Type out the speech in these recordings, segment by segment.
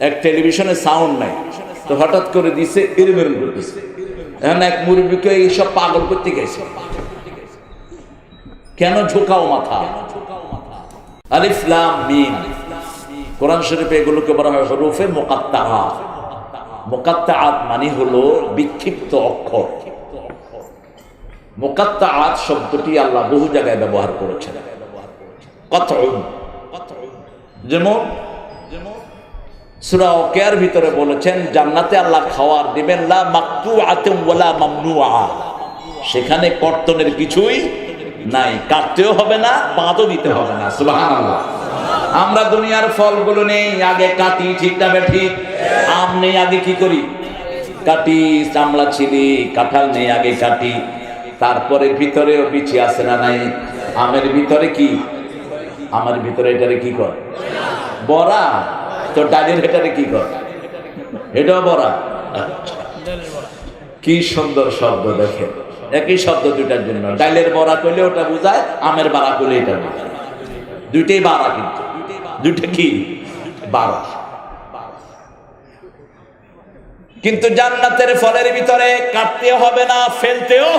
এক টেলিভিশনে সাউন্ড নাই, তো হঠাৎ করে দিছে এরম করতেছে। এখন এক মুরব্বীকে এইসব পাগল করতে গেছে, কেন ঝোঁকাও মাথা। আলিফ লাম মিম, কোরআন শরীফে এগুলোকে বলা হয় হরফে মুকাত্তাআত। মুকাত্তাআত মানে হলো বিক্ষিপ্ত অক্ষর। মুকাত্তাআত শব্দটি আল্লাহ বহু জায়গায় ব্যবহার করেছেন। কতউন, যেমন সূরা ওয়াকিয়ার ভিতরে বলেছেন জান্নাতে আল্লাহ খাওয়ার দিবেন লা মাকতুআতুন ওয়ালা মামনুআ, সেখানে কর্তনের কিছুই নাই, কাটতেও হবে না, বাদও দিতে হবে না। সুবহানাল্লাহ। আমরা দুনিয়ার ফলগুলো নেই, আগে কাটি, ঠিক না ঠিক? আম নেই, আগে কি করি? কাটি। চামড়া ছিলি, কাঁঠাল নেই, আগে কাটি। তারপরে ভিতরেও বিচি আছে না নাই? আমের ভিতরে কি? আমার ভিতরে এটারে কি কর? বড়া। তো ডালের এটারে কি কর? এটাও বড়া। কি সুন্দর শব্দ দেখেন, একই শব্দ দুইটার জন্য। ডালের বড়া করলে ওটা বোঝায়, আমের বাড়া করলে এটা বোঝায়। দুইটাই বাড়া, কিন্তু দুইটা কি? বাড়া। কিন্তু জান্নাতের ফলের ভিতরে কাটতে হবে না, ফেলতেও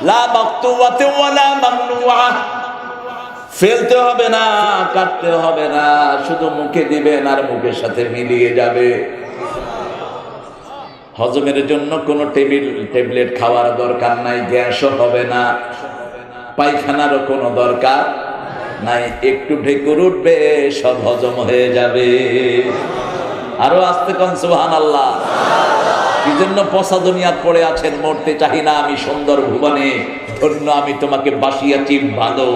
লা মাকতুআতুন ওয়ালা মামনুআ, ফেলতে হবে না, কাটতে হবে না, শুধু মুখে দিবেন আর মুখের সাথে মিলিয়ে যাবে। হজমের জন্য কোনো ট্যাবলেট খাওয়ার দরকার নাই, গ্যাসও হবে না, পায়খানারও কোনো দরকার নাই, একটু ঢেকুর উঠবে, সব হজম হয়ে যাবে। আরো আস্তে কোন সুবহানাল্লাহ। কি জন্য পচা দুনিয়াত পড়ে আছেন? মরতে চাহি না আমি সুন্দর ভুবনে, ধন্য আমি তোমাকে বাসিয়াছি ভালো।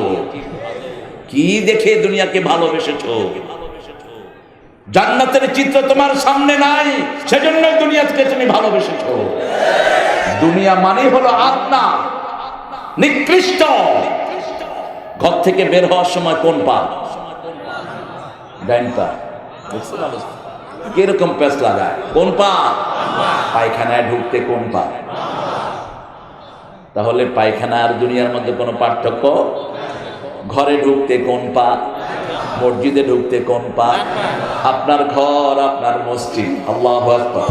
কি দেখে দুনিয়াকে ভালোবেসেছো? জান্নাতের চিত্র তোমার সামনে নাই, সেজন্য দুনিয়াকে তুমি ভালোবেসেছো। দুনিয়া মানে হলো আত্মা, নিকৃষ্ট। ঘর থেকে বের হওয়ার সময় কোন পা? ডাইন পা। কিরকম প্যাঁচ লাগায়? কোন পা? পায়খানায় ঢুকতে কোন পা? তাহলে পায়খানা আর দুনিয়ার মধ্যে কোনো পার্থক্য? ঘরে ঢুকতে কোন পা? মসজিদে ঢুকতে কোন পা? আপনার ঘর, আপনার মসজিদ। আল্লাহু আকবার।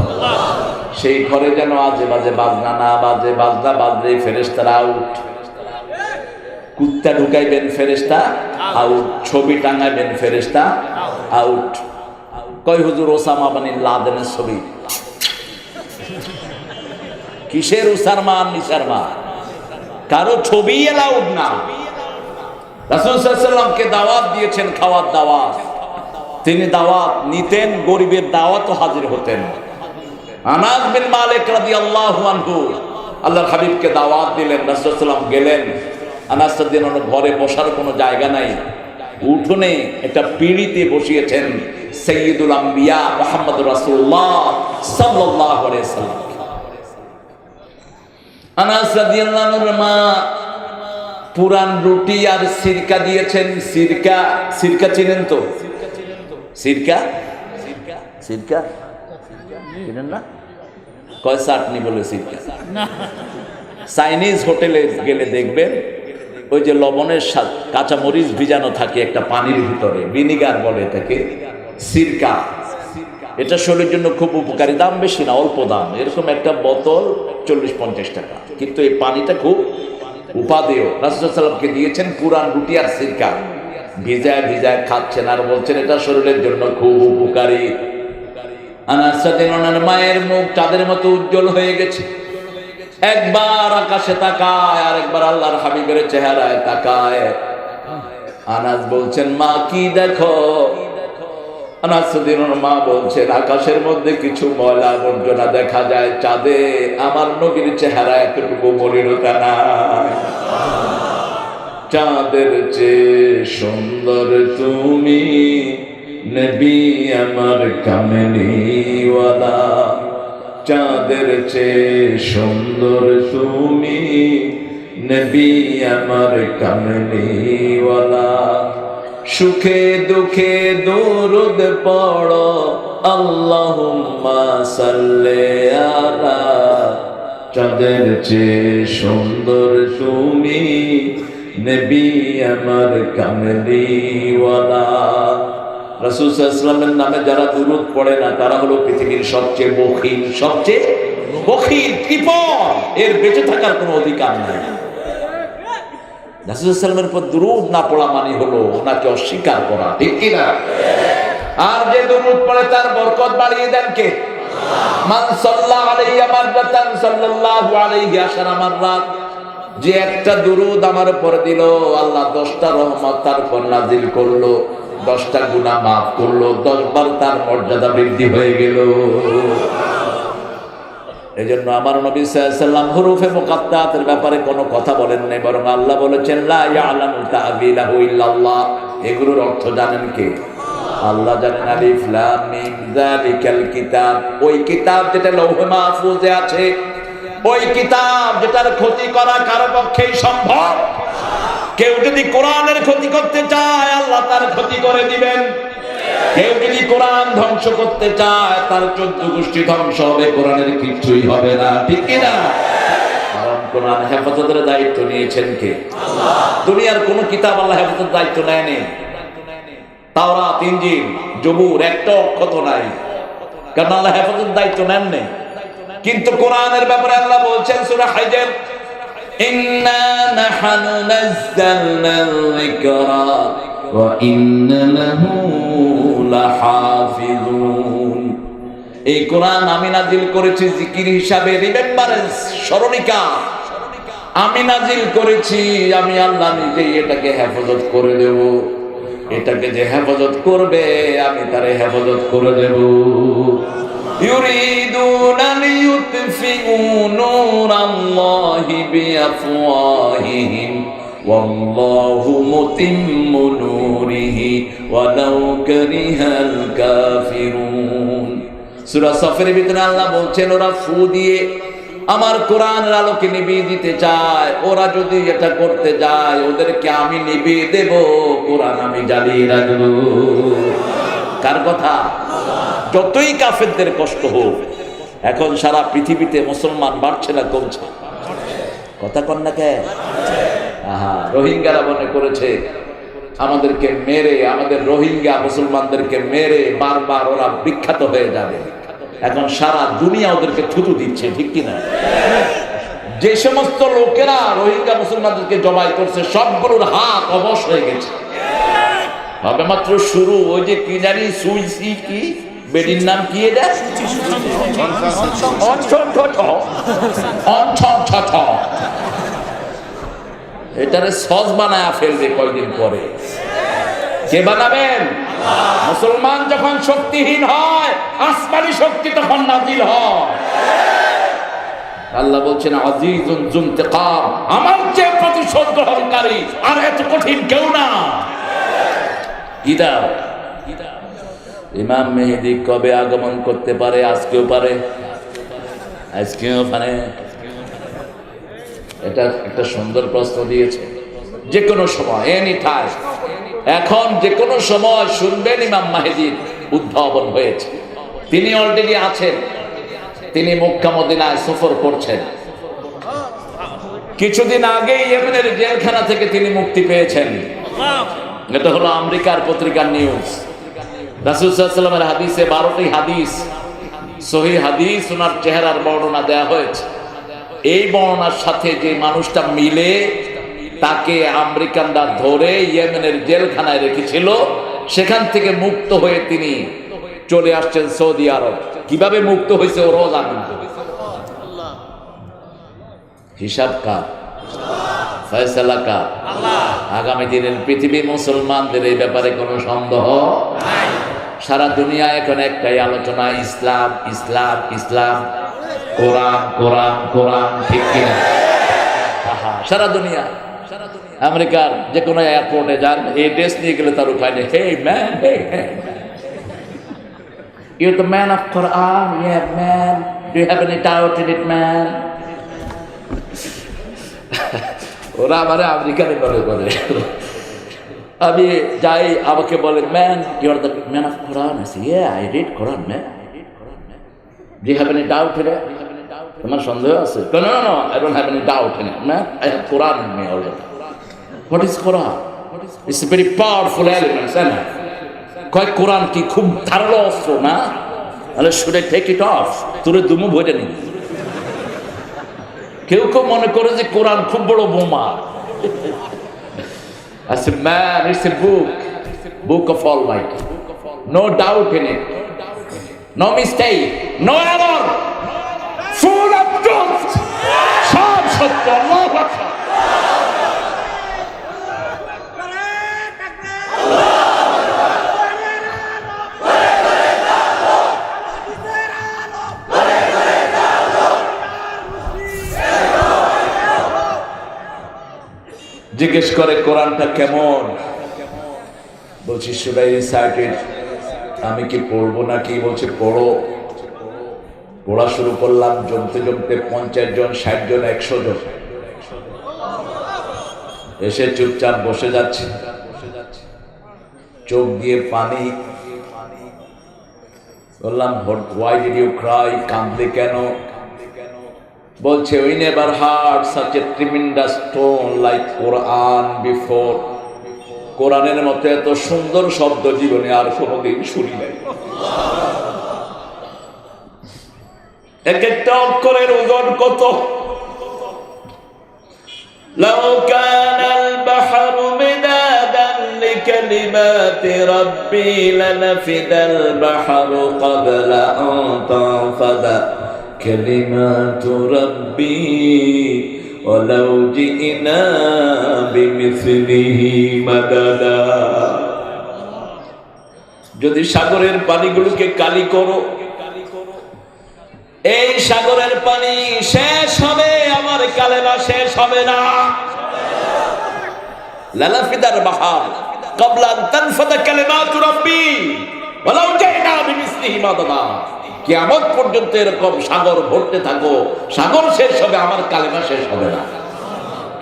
সেই ঘরে যেন আজে বাজে বাজনা না বাজে, বাজনা বাজলে ফেরেশতারা আউট। কুত্তা ঢুকাইবেন, ফেরেশতা আউট। ছবি টাঙাইবেন, ফেরেশতা আউট। কয় হুজুর ওসামা বিন লাদেনের ছবি? কিসের উসারমান নিসারমান? কারো ছবি এলাউড না। রাসূল সাল্লাল্লাহু আলাইহি ওয়াসাল্লামকে দাওয়াত দিয়েছেন, খাওয়ার দাওয়াত। তিনি দাওয়াত নিতেন, গরিবের দাওয়াতও হাজির হতেন। আনাস বিন মালিক রাদিয়াল্লাহু আনহু আল্লাহর হাবিবকে দাওয়াত দিলেন, রাসূল সাল্লাল্লাহু আলাইহি ওয়াসাল্লাম গেলেন। আনাস রাদিয়াল্লাহু আনহু ঘরে বসার কোনো জায়গা নাই, উঠোনে একটা পিঁড়িতে বসিয়েছেন সাইয়্যিদুল আম্বিয়া মুহাম্মদুর রাসূলুল্লাহ সাল্লাল্লাহু আলাইহি ওয়াসাল্লাম। আনাস রাদিয়াল্লাহু আনহুর মা পুরান রুটি আর সিরকা দিয়েছেন। সিরকা, সিরকা চিনেন তো? সিরকা, সিরকা চিনেন না? কয় চাটনি বলে সিরকা। চাইনিজ হোটেলে গেলে দেখবেন ওই যে লবণের কাঁচা মরিচ ভিজানো থাকে একটা পানির ভিতরে, ভিনিগার বলে এটাকে, সিরকা। এটা শরীরের জন্য খুব উপকারী, দাম বেশি না, অল্প দাম। এরকম একটা বোতল 40-50 টাকা, কিন্তু এই পানিটা খুব উপাদেয়। রাসূল সাল্লাল্লাহু আলাইহি ওয়াসাল্লামকে দিয়েছেন পুরান রুটি আর সিরকা, ভিজায় ভিজায় খাচ্ছেন আর বলছেন এটা শরীরের জন্য খুব উপকারী। আনাস রাদিয়াল্লাহু আনহু মায়ের মুখ চাঁদের মতো উজ্জ্বল হয়ে গেছে। একবার আকাশে তাকায় আর একবার আল্লাহর হাবিবের চেহারায় তাকায়। আনাস বলছেন মা কি দেখো? আনাস রাদিয়াল্লাহু আনহু মা বলছেন আকাশের মধ্যে কিছু ময়লা আবর্জনা দেখা যায়, চাঁদে আমার নবীর চেহারা এতটুকু মলিনতা নাই। চাঁদের চেয়ে সুন্দর তুমি নবী আমার কামলিওয়ালা, চাঁদের চেয়ে সুন্দর তুমি নবী আমার কামলিওয়ালা। সুখে দুঃখে দরুদ পড়ো আল্লাহুম্মা সাল্লি আলা, চাঁদের চেয়ে সুন্দর তুমি নবী আমার কামলিওয়ালা। রাসূল সাল্লাল্লাহু আলাইহি ওয়াসাল্লামের নামে যারা দুরূদ পড়ে না তারা হলো পৃথিবীর সবচেয়ে বখিল, সবচেয়ে বখিল, কৃপণ। এর বেঁচে থাকার কোনো অধিকার নাই। রাসূল সাল্লাল্লাহু আলাইহি ওয়াসাল্লামের উপর দুরূদ না পড়া মানে হলো ওনাকে অস্বীকার করা, ঠিক কি না? আর যে দুরূদ পড়ে তার বরকত বাড়িয়ে দেন কে? মান সাল্লা আলাইহি মাররাতান সাল্লাল্লাহু আলাইহি আশারা মাররাত। যে একটা দুরূদ আমার উপর দিল, আল্লাহ 10টা রহমত তার উপর নাজিল করলো, 10টা গুনাহ মাফ করলো, 10 বার তার মর্যাদা বৃদ্ধি হয়ে গেল। এজন্য আমার নবী সাল্লাল্লাহু আলাইহি ওয়াসাল্লাম হুরুফে মুকাত্তাতের ব্যাপারে কোনো কথা বলেন নাই, বরং আল্লাহ বলেছেন লা ইয়ালামু তা'বিলাহু ইল্লাল্লাহ। এগুলোর অর্থ জানেন কে? আল্লাহ জানেন। আলিফ লাম মিম যালিকাল কিতাব, ওই কিতাব যেটা লৌহে মাহফুজে আছে, ওই কিতাব যেটার ক্ষতি করা কারো পক্ষেই সম্ভব। কেউ যদি কোরআনের ক্ষতি করতে চায় আল্লাহ তার ক্ষতি করে দিবেন। কেউ যদি কোরআন ধ্বংস করতে চায় তার 14 গোষ্ঠী ধ্বংস হবে, কোরআনের কিছুই হবে না, ঠিক কি না? কারণ কোরআন হেফাজতের দায়িত্ব নিয়েছেন কে? আল্লাহ। দুনিয়ার কোন কিতাব আল্লাহ হেফাজতের দায়িত্ব নেয়নি। তাওরাত, ইনজিল, জবুর একটা অক্ষত নাই, কারণ আল্লাহ হেফাজতের দায়িত্ব নেননি। কিন্তু কোরআনের ব্যাপারে আল্লাহ বলছেন সূরা হাজর, ইন্না নাহনু নাযালনা যিকরা ওয়া ইন্না লাহু লাহাফিজুন। এই কোরআন আমি নাজিল করেছি জিকির হিসাবে, রিমেম্বারেন্স, স্মরণিকা আমি নাজিল করেছি। আমি আল্লাহ নিজেই এটাকে হেফাজত করে দেব। এটাকে যে হেফাজত করবে আমি তারে হেফাজত করে দেব। ইউরিদুনা লিইউতফিউ নূরাল্লাহি বিআফওয়াহিহিম ওয়াল্লাহু মুতিম্মু নূরিহি ওয়ালাউ কারিহাল কাফিরুন। সূরা সফের ভিতরে আল্লাহ বলছেন ওরা ফু দিয়ে আমার কোরআনের আলোকে নিভিয়ে দিতে চায়। ওরা যদি এটা করতে যায় ওদেরকে আমি নিভিয়ে দেব, কোরআন আমি জ্বালিয়ে রাখবো। কার কথা? যতই কাফেরদের কষ্ট হোক, এখন সারা পৃথিবীতে মুসলমান বাড়ছে না কমছে? কথা কন না কে? রোহিঙ্গারা মনে করেছে আমাদেরকে মেরে, আমাদের রোহিঙ্গা মুসলমানদেরকে মেরে বারবার ওরা বিখ্যাত হয়ে যাবে। এখন সারা দুনিয়া ওদেরকে থুতু দিচ্ছে, ঠিক কিনা? যে সমস্ত লোকেরা রোহিঙ্গা মুসলমানদেরকে জবাই করছে সবগুলোর হাত অবশ হয়ে গেছে। হবে মাত্র শুরু। ওই যে কি জানি সুইসি কি বেডির নাম কি, এটা এটারে সস বানায় ফেলবে কয়দিন পরে। কে বানাবেন? মুসলমান যখন শক্তিহীন হয় আসমানি শক্তি তখন নাজিল হয়। আল্লাহ বলছেন আজিজুন যুনতিকাম, আমার চেয়ে প্রতিশোধ গ্রহণকারী আর এত কঠিন কেউ না। ইমাম মেহেদী কবে আগমন করতে পারে? আজকেও পারে, আজকেও পারে। এটা একটা সুন্দর প্রশ্ন দিয়েছে। যে কোনো সময়, এনি টাইম, এখন যে কোনো সময় শুনবেন ইমাম মেহেদীর উদ্ভাবন হয়েছে। তিনি অলরেডি আছেন, তিনি মক্কা মদিনায় সফর করছেন। কিছুদিন আগে ইয়েমেনের জেলখানা থেকে তিনি মুক্তি পেয়েছেন। এটা হলো আমেরিকার পত্রিকার নিউজ। রাসূল সাল্লাল্লাহু আলাইহি ওয়াসাল্লামের হাদিসে 12টি হাদিস, সহিহ হাদিস, ওনার চেহারার বর্ণনা দেয়া হয়েছে। এই বর্ণনার সাথে যে মানুষটা মিলে তাকে আমেরিকানরা ধরে ইয়েমেনের জেলখানায় রেখেছিল, সেখান থেকে মুক্ত হয়ে তিনি চলে আসছেন সৌদি আরব। কিভাবে মুক্ত হয়েছে ওরাও জানে না। হিসাব কার? ফয়সালা কার? আগামী দিনের পৃথিবী মুসলমানদের এই ব্যাপারে কোনো সন্দেহ নাই। সারা দুনিয়া এখন একটাই আলোচনা, ইসলাম ইসলাম ইসলাম, কোরআন কোরআন কোরআন, ঠিক কিনা? সারা দুনিয়া। আমেরিকার যে কোনো এয়ারপোর্টে যান, এই ড্রেস নিয়ে গেলে তার উপায় নেই। Hey man, hey you're the man of Quran, yeah man, do you have any doubt in it man? ওরা আমার আমেরিকানে বলে বলে, আমি যাই আমাকে বলে man you are the man of Quran. I say yeah I read Quran man. Do you have any doubt in it? তোমার সন্দেহ আছে? No no no I don't have any doubt in it man, I have Quran in me already. What is Quran? It's a very powerful element, isn't it? কয় কোরআন কি খুব ধারালো অস্ত্র না? তাহলে শুনে টেক ইট অফ, তোরে দুমু ভরে নি। কেউ কেউ মনে করে যে কোরআন খুব বড় বোমা। I said, man, it's a book of Almighty. No doubt in it. No mistake. No error. Full of truth. সব সত্য। আল্লাহু আকবার। জিজ্ঞেস করে কোরআনটা কেমন? বলছি should I recite it? আমি কি পড়বো নাকি? বলছে পড়ো। পড়া শুরু করলাম, জমতে জমতে 50 জন, 60 জন, 100 জন এসে চুপচাপ বসে যাচ্ছে, চোখ দিয়ে পানি। বললাম why did you cry? কাঁদলে কেন? বলছে we never heard such a tremendous tone like Quran before. কোরআনের মতো এত সুন্দর শব্দ জীবনে আর কোনোদিন শুনি নাই। এক একটা অক্ষরের ওজন কত! لو كان البحر مدادا لكلمات ربي لنفد البحر قبل أن تنفد كلمات ربي ولو جئنا بمثله مددا। যদি সাগরের পানিগুলোকে কালি করো, এই সাগরের পানি শেষ হবে, আমার কালেমা শেষ হবে না। লানাফিদাল বাহর ক্বাবলা আন তানফাদা কালিমাতু রাব্বি ওয়ালাউ জাইনা বিমিসলিহি মাদাদা। কিয়ামত পর্যন্ত এরকম সাগর ভরতে থাকো, সাগর শেষ হবে, আমার কালেমা শেষ হবে না।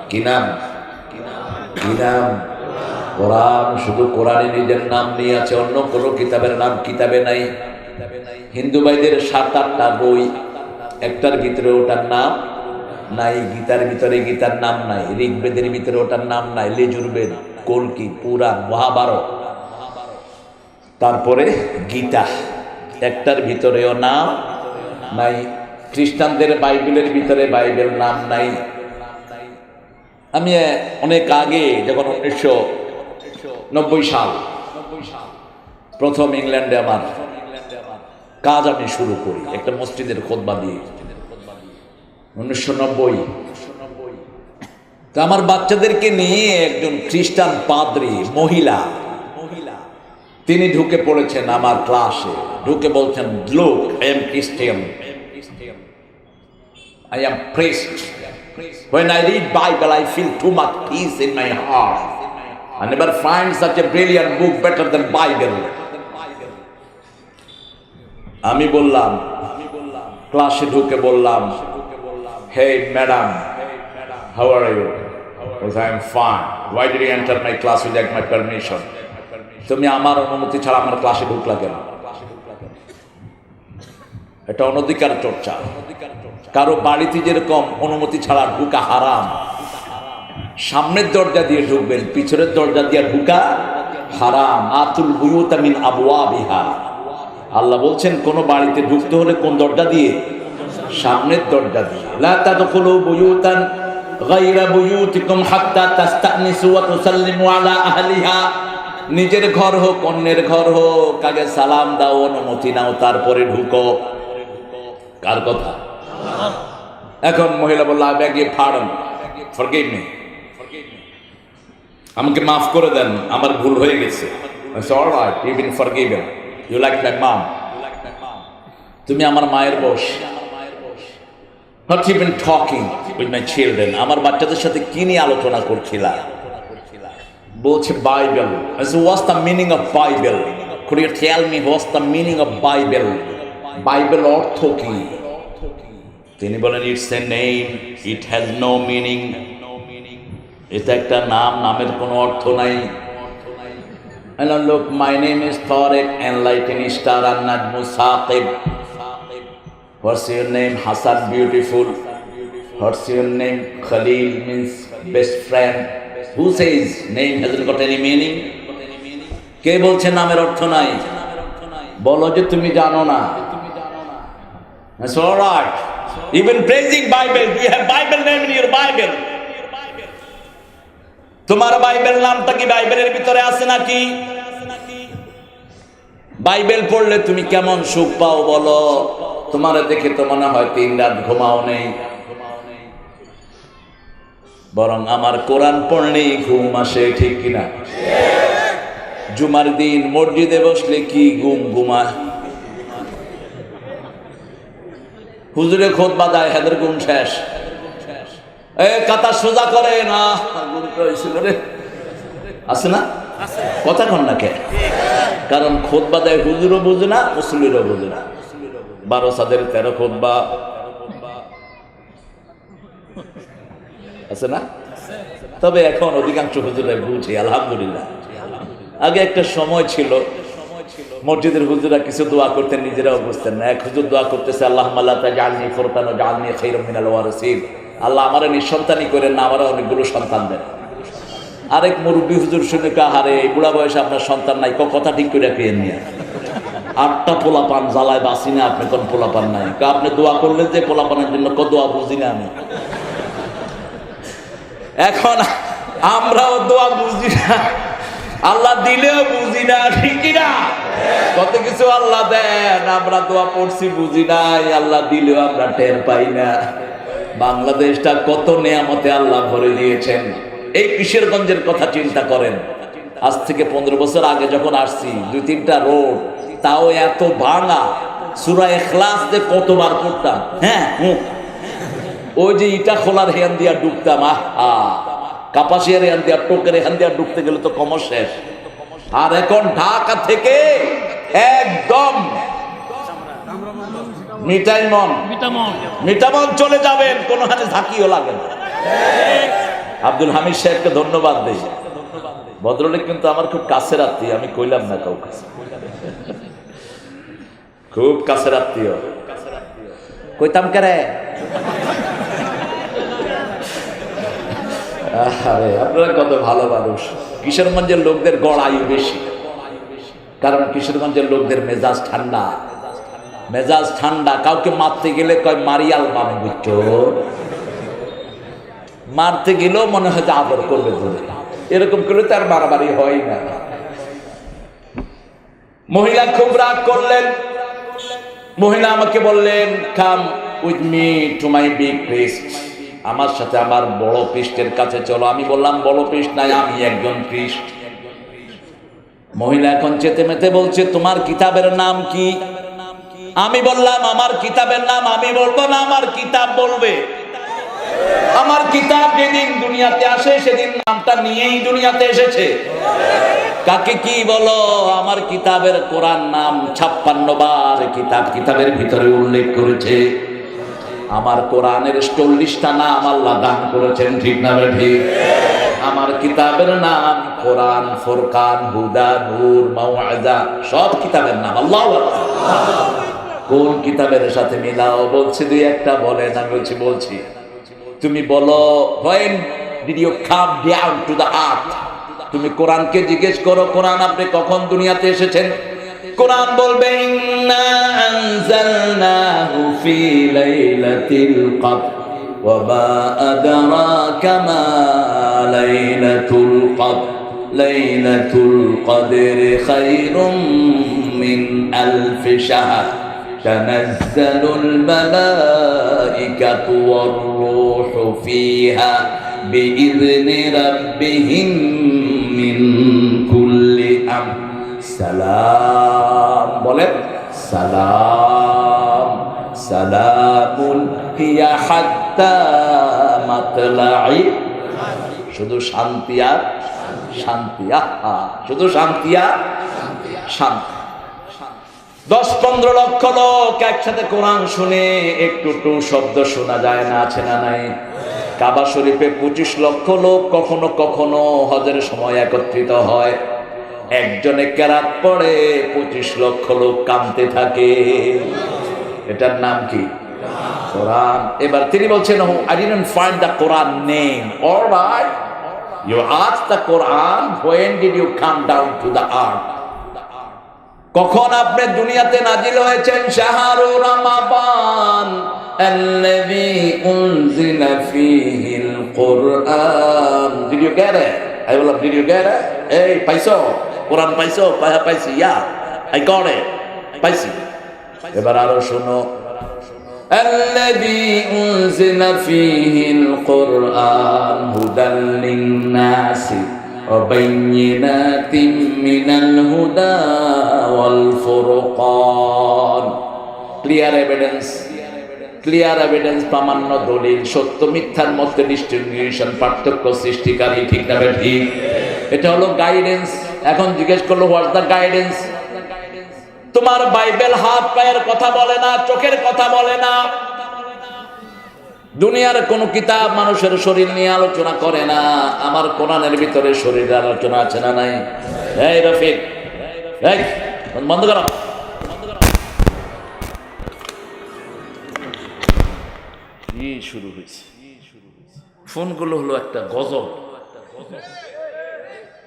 কি নাম? কি নাম? কোরআন। শুধু কোরআনে নিজের নাম নিয়ে আছে, অন্য কোনো কিতাবের নাম কিতাবে নাই। হিন্দু ভাইদের 7-8টা বই, একটার ভিতরে ওটার নাম নাই। গীতার ভিতরে গীতার নাম নাই, ঋগ্বেদের ভিতরে ওটার নাম নাই, লেজুর্বেদ, কল্কি, পুরাণ, মহাভারত, তারপরে গীতা, একটার ভিতরেও নাম নাই। খ্রিস্টানদের বাইবেলের ভিতরে বাইবেল নাম নাই। আমি অনেক আগে, যখন 1990 সাল প্রথম ইংল্যান্ডে আমার কাজ আমি শুরু করি, একটা মসজিদের খুতবা দিয়ে 1990। আমার বাচ্চাদেরকে নিয়ে একজন খ্রিস্টান পাদ্রী মহিলা, তিনি ঢুকে পড়েছেন আমার ক্লাসে। ঢুকে বলছেন, লোক আই এম খ্রিস্টান, I am priest. When I read Bible, I feel too much peace in my heart. I never find such a brilliant book better than Bible. আমি বললাম, ক্লাসে ঢুকে বললাম, hey madam, how are you? I am fine. Why did you enter my class without my permission? তুমি আমার অনুমতি ছাড়া আমার ক্লাসে ঢুকলা কেন? এটা অনধিকার চর্চা। কারো বাড়িতে যেরকম অনুমতি ছাড়া ঢুকা হারাম, সামনের দরজা দিয়ে ঢুকবেন, পিছনের দরজা দিয়ে ঢুকা হারাম। আতুল বুয়ুতা মিন আবওয়াবিহা। আল্লাহ বলছেন কোন বাড়িতে ঢুকতে হলে কোন দরজা দিয়ে? সামনের দরজা দিয়ে। লা তাদখুলু বুয়ুতান গায়রা বুয়ুতিকুম হাত্তা তাস্তানিসু ওয়া তুসাল্লিমু আলা আহলিহা। নিজের ঘর হোক অন্যের ঘর হোক, আগে সালাম দাও, অনুমতি নাও, তারপরে ঢুকো। কার কথা? এখন মহিলা বলল, I beg your pardon, forgive me, আমাকে মাফ করে দেন, আমার ভুল হয়ে গেছে। All right, you've been forgiven. You like my mom? তুমি আমার মায়ের বস। Not even talking with my children. আমার বাচ্চাদের সাথে কি নিয়ে আলোচনা করছিলা? বলছে Bible. I said, what's the meaning of Bible? Could you tell me what's the meaning of Bible? Bible অর্থ কি? তিনি বলেন, it's a name, it has no meaning. এটা একটা নাম, নামের কোনো অর্থ নাই। And look, my name is Tariq, enlightening star, an-najmu saqib. What's your name? Hassan, beautiful. What's your name? Khalil, means best friend. Who says name hasn't got any meaning? কে বলছে নামের অর্থ নাই? বলো যে তুমি জানো না। That's all right. Even praising Bible, do you have Bible name in your Bible? তোমার বাইবেল নামটা কি বাইবেলের ভিতরে আছে নাকি? বাইবেল পড়লে তুমি কেমন সুখ পাও বলো? তোমার দেখে তো মনে হয় 3 রাত ঘুমাও নেই, বরং আমার কোরআন পড়লেই ঘুম আসে, ঠিক কিনা? জুমার দিন মসজিদে বসলে কি ঘুম ঘুমায়, হুজুরে খুতবা দেয়, হেদের ঘুম শেষ। কাতা সোজা করে না, আছে না কথা কন না কে? কারণ খুতবা দেয় হুজুরও বুঝে না, মুসল্লিরও বুঝে না। 12 সাদের 13 খুতবা আছে না? তবে এখন অধিকাংশ হুজুরা বুঝে, আলহামদুলিল্লাহ। আগে একটা সময় ছিল মসজিদের হুজুরা কিছু দোয়া করতেন, নিজেরাও বুঝতেন না। এক হুজুর দোয়া করতেছে, আল্লাহুম্মা লা তাজআলনি ফুরতান ওয়াজআলনি খায়রাম মিনাল ওয়ারিসিন, আল্লাহ আমারে নিঃসন্তানই করেন না, আমারও অনেকগুলো সন্তান দেন। আরেক মুরব্বী হুজুর শুনে কাহারে এই বুড়া বয়সে আপনার সন্তান নাই, কথা ঠিক করে পেয়ে নিয়ে 8টা পোলাপান জ্বালায় বাঁচি না, আপনি কোন পোলাপান নাই? আপনি দোয়া করলেন যে পোলাপানের জন্য, দোয়া বুঝি না আমি। এখন আমরাও দোয়া বুঝি না, আল্লাহ দিলেও বুঝি না, ঠিক না? কত কিছু আল্লাহ দেন, আমরা দোয়া পড়ছি বুঝি নাই, আল্লাহ দিলেও আমরা টের পাই না। বাংলাদেশটা কত নেয়ামতে আল্লাহ ভরে দিয়েছেন। এই কিশোরগঞ্জের কথা চিন্তা করেন, আজ থেকে 15 বছর আগে যখন আসছি, 2-3টা রোড, তাও এত ভাঙা। সূরা ইখলাস যে কতবার পড়তাম, হ্যাঁ, ওই যে ইটা খোলার হেয়ান দিয়া ডুবতাম, কাপাসিয়ার হেয়ান দিয়া, টোকের হেয়ান দিয়া ডুবতে গেলে তো কম শেষ। আর এখন ঢাকা থেকে একদম মিটামন চলে যাবেন, কোনখানে ঝাঁকিও লাগে না। আব্দুল হামিদ সাহেবকে ধন্যবাদ দেই, ভদ্রলোক কিন্তু আমার খুব কাছের আত্মীয়, আমি কইলাম না কাউকে, খুব কাছের আত্মীয়। কইতাম কেরে? আরে আপনারা কত ভালো মানুষ। কিশোরগঞ্জের লোকদের গড় আয়ু বেশি, কারণ কিশোরগঞ্জের লোকদের মেজাজ ঠান্ডা, মেজাজ ঠান্ডা। কাউকে মারতে গেলে কয় মারিয়াল বাম, বুঝছো? মারতে গেলেও মনে হয় যে আদর করবে ধরে, এরকম করলে তার মারামারি হয় না। মহিলা খুব রাগ করলেন, মহিলা আমাকে বললেন, come with me to my big priest, আমার সাথে আমার বড় পৃষ্ঠের কাছে চলো। আমি বললাম বড় পৃষ্ঠ নাই, আমি একজন পৃষ্ঠ। মহিলা এখন চেতে মেতে বলছে, তোমার কিতাবের নাম কি? আমি বললাম আমার কিতাবের নাম আমি বলবো না, আমার কিতাব বলবে। আমার কিতাব যেদিন দুনিয়াতে আসে সেদিন নামটা নিয়েই দুনিয়াতে এসেছে। কাকে কি বলো? আমার কিতাবের কোরআন নাম 56 বার কিতাবের ভিতরে উল্লেখ করেছে। আমার কোরআনের 40টা নাম আল্লাহ দান করেছেন, ঠিক না ঠিক? আমার কিতাবের নাম কোরআন, ফুরকান, হুদা, নূর, মাউইজা, সব কিতাবের নাম। আল্লাহু আকবার। কোন কিতাবের সাথে মিলাও? বলছে 2-1টা বলেন। আমি বলছি তুমি বলো, when did you come down to the earth? তুমি কোরআনকে জিজ্ঞেস করো, কোরআন আপনি কখন দুনিয়াতে এসেছেন? কোরআন বলবে, ইন্না আনজালনাহু ফি লাইলাতিল কদর ওয়া মা আদরাকা মা লাইলাতুল কদর লাইলাতুল কদরি খায়রুম মিন আলফি শাহর তানাজ্জালুল মালাইকাতু ওয়ার রূহু ফিহা বিইذনি রাব্বিহিম মিন কুল্লি আমর। সালাম বলেন, সালাম সালামুন হিয়া হাত্তা মাতলাই। শুধু শান্তি আর শান্তি, শুধু শান্তি আর শান্তি। 10-15 লক্ষ লোক একসাথে কোরআন শুনে একটু শব্দ শোনা যায় না, আছে না নাই? কাবা শরীফে 25 লক্ষ লোক কখনো কখনো হজের সময় একত্রিত হয়। একজনে কেরাত পড়ে, 25 লক্ষ লোক কাঁদতে থাকে। এটার নাম কি? কোরআন। এবার তিনি বলছেন, I didn't find the Quran name. All right, You ask the Quran, when did you come down to the earth? কখন আপনি দুনিয়াতে নাজিল হয়েছেন? শাহরু রমাদান আল্লাযী উনজিলা ফীহিল কুরআন। Did you get it? I will. Did you get it? এই পাইছো? কোরআন পাইছো? পাইছি। ইয়া, I got it. পাইছি। এবার আরো শুনো। الذي أنزل فيه القرآن هدى للناس وبينات من الهدى والفرقان। ক্লিয়ার এভিডেন্স প্রামাণ্য দলিল, সত্য মিথ্যার মধ্যে ডিস্টিংগুইশন, পার্থক্য সৃষ্টিকারী, ঠিক না ঠিক? এটা হলো গাইডেন্স। এখন জিজ্ঞেস করলো হোয়াটস দ্য গাইডেন্স? তোমার বাইবেল হাত পায়ের কথা বলে না, চোখের কথা বলে না। দুনিয়ার কোন কিতাব মানুষের শরীর নিয়ে আলোচনা করে না। আমার কোরআনের ভিতরে শরীরের আলোচনা আছে না নাই? এই রফিক, এই বন্ধ করো। কি শুরু হয়েছে? ফোনগুলো হলো একটা গজব।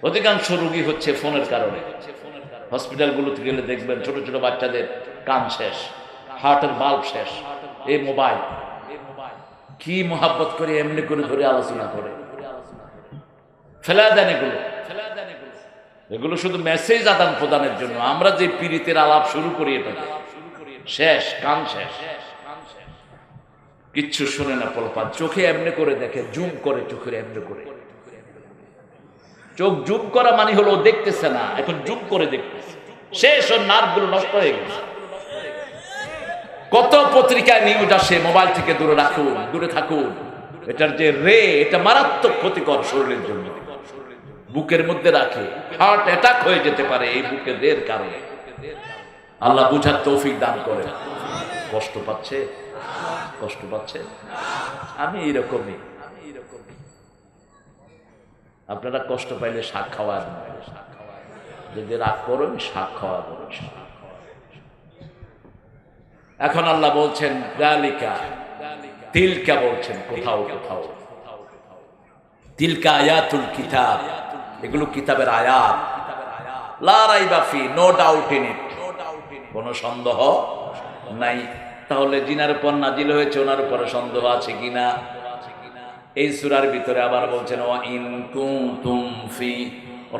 অধিকাংশ রোগী হচ্ছে ফোনের কারণে। হসপিটালগুলোতে গেলে দেখবেন ছোট ছোট বাচ্চাদের কান শেষ, হার্টের বাল্ব শেষ। এই মোবাইল কি মোহাব্বত করে এমনি করে ধরে আলোচনা করে ফেলা দেন। এগুলো শুধু মেসেজ আদান প্রদানের জন্য। আমরা যে পীড়িতের আলাপ শুরু করি এটাকে শেষ, কান শেষ, কিচ্ছু শুনে না। পোলাপান চোখে এমনি করে দেখে, জুম করে চোখের এমনি করে। চোখ জুম করা মানে হলো দেখতেছে না, এখন জুম করে দেখতেছে। শেষ, ওর নার্ভগুলো নষ্ট হয়ে গেছে। কত পত্রিকায় নিউজ আসে, মোবাইল থেকে দূরে রাখুন, দূরে থাকুন। এটার যে রে, এটা মারাত্মক ক্ষতিকর শরীরের জন্য। বুকের মধ্যে রাখে, হার্ট অ্যাটাক হয়ে যেতে পারে এই বুকের রের কারণে। আল্লাহ বুঝার তৌফিক দান করে। কষ্ট পাচ্ছে, কষ্ট পাচ্ছে। আমি এইরকমই। আপনারা কষ্ট পাইলে শাক খাওয়া, যদি রাগ করেন শাক খাওয়া করেন। এখন আল্লাহ বলছেন যালিকা, তিলকা বলছেন কোথাও কোথাও। তিলকা আয়াতুল কিতাব, এগুলো কিতাবের আয়াত। লা রাইবা ফি, নো ডাউট ইন ইট, কোনো সন্দেহ নাই। তাহলে জিনার উপর নাজিল হয়েছে, ওনার উপরে সন্দেহ আছে কিনা? এই সূরার ভিতরে আবার বলছেন ওয়া ইন কুনতুম ফি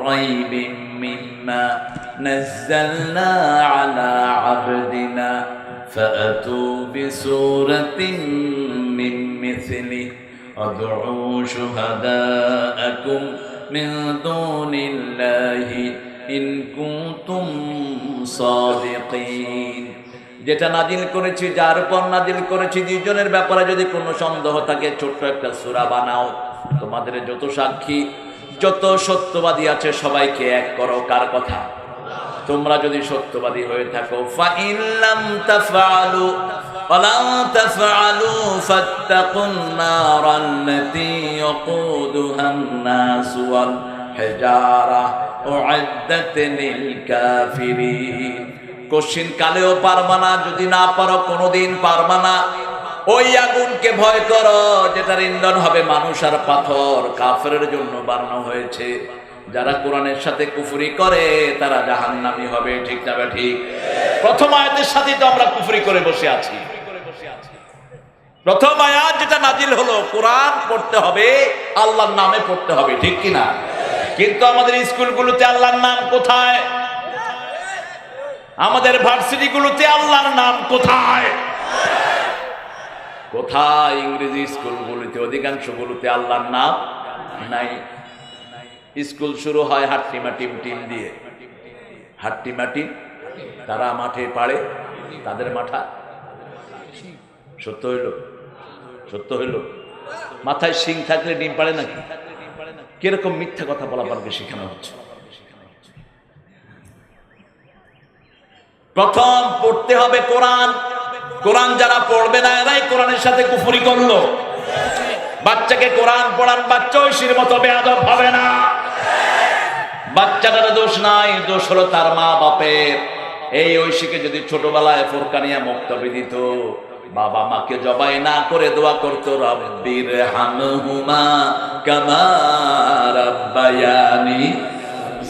রাইবিম মিম্মা নাযালনা আলা আবদিনা ফাআতু বিসূরাতিন মিন মিসলি আদউ শুহাদাআকুম মিন দুনিল্লাহি ইন কুনতুম সাদিকিন। যেটা নাজিল করেছি, যার উপর নাজিল করেছি, দুইজনের ব্যাপারে যদি কোনো সন্দেহ থাকে, ছোট্ট একটা সূরা বানাও। তোমাদের যত সাক্ষী, যত সত্যবাদী আছে সবাইকে এক করো। কার কথা? তোমরা যদি সত্যবাদী হয়ে থাকো। ফাইন লাম তাফআলু ওয়ালা তাফআলু ফাত্তাকুন নারাল্লাতী ইয়াকুদুহান নাস ওয়াল হিজারা উইদ্দাত লিল কাফিরিন। কঠিন কালেও পারবা না, যদি না পারো কোনোদিন পারবা না। ওই আগুনকে ভয় করো যেটার ইন্ধন হবে মানুষ আর পাথর। কাফেরের জন্য বানানো হয়েছে। যারা কোরআনের সাথে কুফরি করে তারা জাহান্নামী হবে, ঠিক না ঠিক? প্রথম আয়াতের সাথে তো আমরা কুফরি করে বসে আছি। প্রথম আয়াত যেটা নাজিল হলো, কোরআন পড়তে হবে, আল্লাহর নামে পড়তে হবে, ঠিক কিনা? কিন্তু আমাদের স্কুলগুলোতে আল্লাহর নাম কোথায়? আমাদের ভার্সিটি গুলোতে আল্লাহর নাম কোথায়? কোথায়? ইংরেজি স্কুলগুলোতে, অধিকাংশ গুলোতে আল্লাহর নাম নাই। স্কুল শুরু হয় হাট্টিমাটিম টিম দিয়ে। হাট্টিমাটিম, তারা মাঠে পাড়ে, তাদের মাথা। সত্য হইল? সত্য হইল? মাথায় শিং থাকলে ডিম পাড়ে নাকি? কিরকম মিথ্যা কথা বলা পারবে শেখানো হচ্ছে। প্রথম পড়তে হবে কোরআন। কোরআন যারা পড়বে না এরাই কোরআনের সাথে কুফরি করলো। বাচ্চাকে কোরআন পড়ান, বাচ্চা ঐশীর মতো বেয়াদব হবে না। বাচ্চাটার দোষ নাই, দোষ হলো তার মা বাপের। এই ঐশীকে যদি ছোটবেলায় ফোরকানিয়া মুক্তবি দিত, বাবা মাকে জবাই না করে দোয়া করতো রব্বির হামহুমা কামা রাব্বায়ানি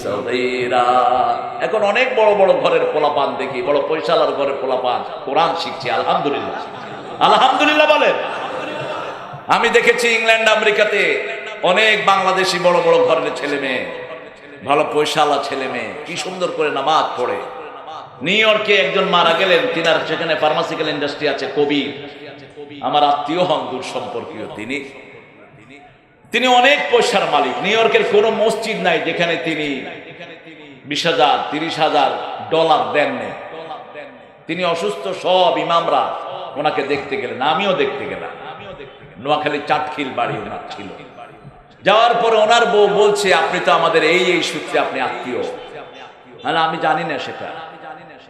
সগীরা। এখন অনেক বড় বড় ঘরের পোলাপান দেখি, বড় পয়সালার ঘরের পোলাপান কোরআন শিখছে, আলহামদুলিল্লাহ। আলহামদুলিল্লাহ বলেন। আমি দেখেছি ইংল্যান্ড আমেরিকাতে অনেক বাংলাদেশি বড় বড় ঘরের ছেলে মেয়ে, ভালো পয়সাওয়ালা ছেলে মেয়ে, কি সুন্দর করে নামাজ পড়ে। নিউ ইয়র্কে একজন মারা গেলেন, তিনার সেখানে ফার্মাসিক্যাল ইন্ডাস্ট্রি আছে, কবির, আমার আত্মীয় হন, দূর সম্পর্কীয়। তিনি অনেক পয়সার মালিক। নিউ ইয়র্কের কোনো মসজিদ নাই যেখানে তিনি 20,000 30,000 ডলার দেননি। তিনি অসুস্থ, সব ইমামরা ওনাকে দেখতে গেলেন, আমিও দেখতে গেলাম। নোয়াখালী চাটখিল বাড়ি ওনার ছিল। যাওয়ার পরে ওনার বউ বলছে, আপনি তো আমাদের এই এই সূত্রে আপনি আত্মীয়। মানে আমি জানি না সেটা,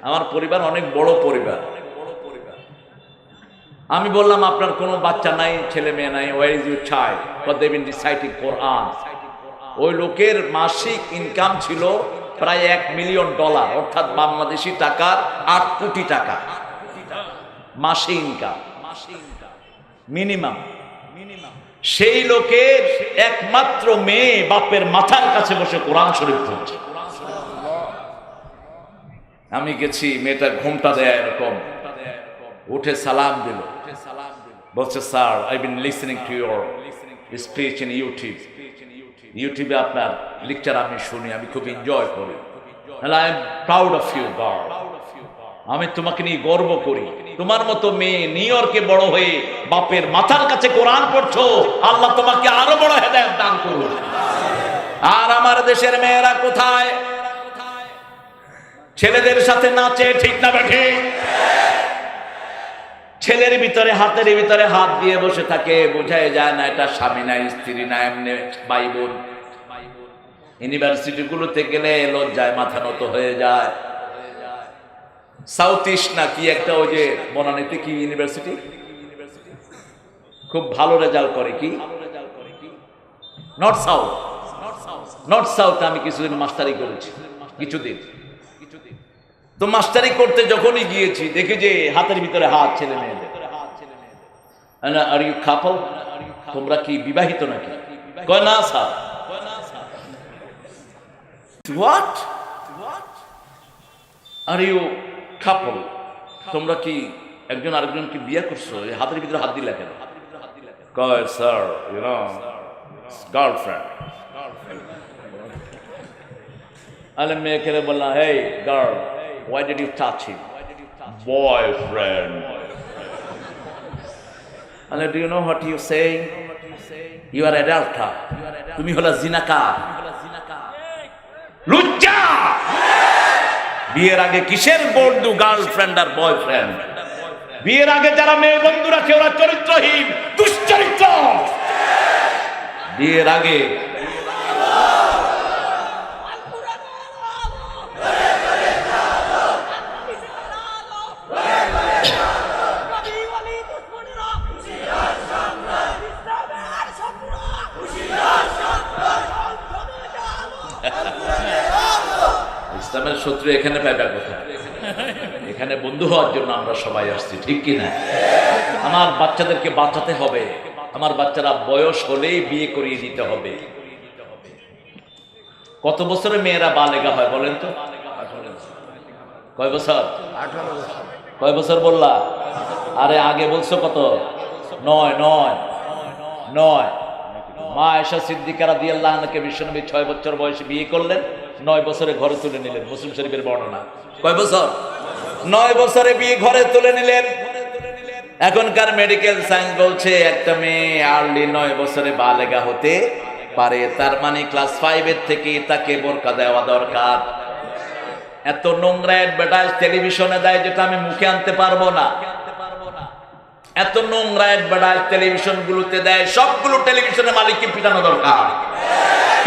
আমার পরিবার অনেক বড় পরিবার। আমি বললাম, আপনার কোনো বাচ্চা নাই, ছেলে মেয়ে নাই? Where is your child? For they been reciting Quran. ওই লোকের মাসিক ইনকাম ছিল প্রায় $1 মিলিয়ন, অর্থাৎ বাংলাদেশি টাকার 8 কোটি টাকা মাসে ইনকাম, মিনিমাম। সেই লোকের একমাত্র মেয়ে বাপের মাথার কাছে বসে কোরআন শরীফ পড়ছে। আমি গেছি, মেয়েটা ঘুমটা দেয় এরকম, উঠে সালাম দিল, বলছে, sir I been listening to your speech in ইউটিউবে আপনার লেকচার আমি শুনি, আমি খুব এনজয় করি। I am proud of you girl, আমি তোমাকে নিয়ে গর্ব করি। তোমার মতো মেয়ে নিউ ইয়র্কে বড় হয়ে বাপের মাথার কাছে কোরআন পড়ছো, আল্লাহ তোমাকে আরো বড় হেদায়েত দান করুন। আর আমার দেশের মেয়েরা কোথায়? ছেলেদের সাথে নাচে, ঠিক না বেঠে? ছেলের ভিতরে হাতের ভিতরে হাত দিয়ে বসে থাকে, বোঝাই যায় না এটা স্বামী না স্ত্রী না, এমনি ভাই বোন। ইউনিভার্সিটি গুলোতে গেলে লজ্জায় মাথা নত হয়ে যায়। সাউথ ইস্ট না কি একটা, ওই যে বনানীতে কি ইউনিভার্সিটি খুব ভালো রেজাল্ট করে, কি নর্থ সাউথ? নর্থ সাউথ আমি কিছুদিন মাস্টারি করেছি, কিছুদিন। তো মাস্টারি করতে যখনই গিয়েছি দেখি যে হাতের ভিতরে হাত ছেলে মেয়েদের। আর ইউ কাপল? তোমরা কি বিবাহিত নাকি? কয় না স্যার। হোয়াট? আর ইউ কাপল? তোমরা কি একজন আরেকজনকে বিয়ে করছো? হাতের ভিতরে হাত দিলা কেন? কয় স্যার, ইউ নো, গার্লফ্রেন্ড। আলে মেয়েকে বললাম, হেই girl, why did you touch him? Boyfriend. And do you know what you say? You are adulterer. তুমি হলো জিনাকার, লুচ্চা। বিয়ের আগে কিসের বন্ধু, গার্লফ্রেন্ড আর বয়ফ্রেন্ড? বিয়ের আগে যারা মেয়ে বন্ধু রাখে ওরা চরিত্রহীন, দুশ্চরিত্র। বিয়ের আগে ইসলামের শত্রু এখানে পাইবা কোথায়? এখানে বন্ধু হওয়ার জন্য আমরা সবাই আসছি, ঠিক কিনা? আমার বাচ্চাদেরকে বাঁচাতে হবে। আমার বাচ্চারা বয়স হলেই বিয়ে করিয়ে দিতে হবে। কত বছরে মেয়েরা বালেগা হয় বলেন তো? কয় বছর? কয় বছর বললা? আরে আগে বলছো কত? 9। মা আয়েশা সিদ্দিকা রাদিয়াল্লাহু আনহাকে বিশ্বনবী 6 বছর বয়সে বিয়ে করলেন, 9 বছরে ঘরে তুলে নিলেন। মুসলিম শরীফের বর্ণনা। কয় বছর? 9 বছরে বিয়ে ঘরে তুলে নিলেন। এখনকার মেডিকেল সায়েন্স বলছে একটা মেয়ে আর্লি 9 বছরে বালেগা হতে পারে, তার মানে ক্লাস 5 এর থেকে তাকে বোরকা দেওয়া দরকার। এত নোংরা অ্যাডভার্টাইজ টেলিভিশনে দেয় যেটা আমি মুখে আনতে পারবো না। এত নোংরা অ্যাডভার্টাইজ টেলিভিশন গুলোতে দেয়, সবগুলো টেলিভিশনের মালিককে পিটানো দরকার।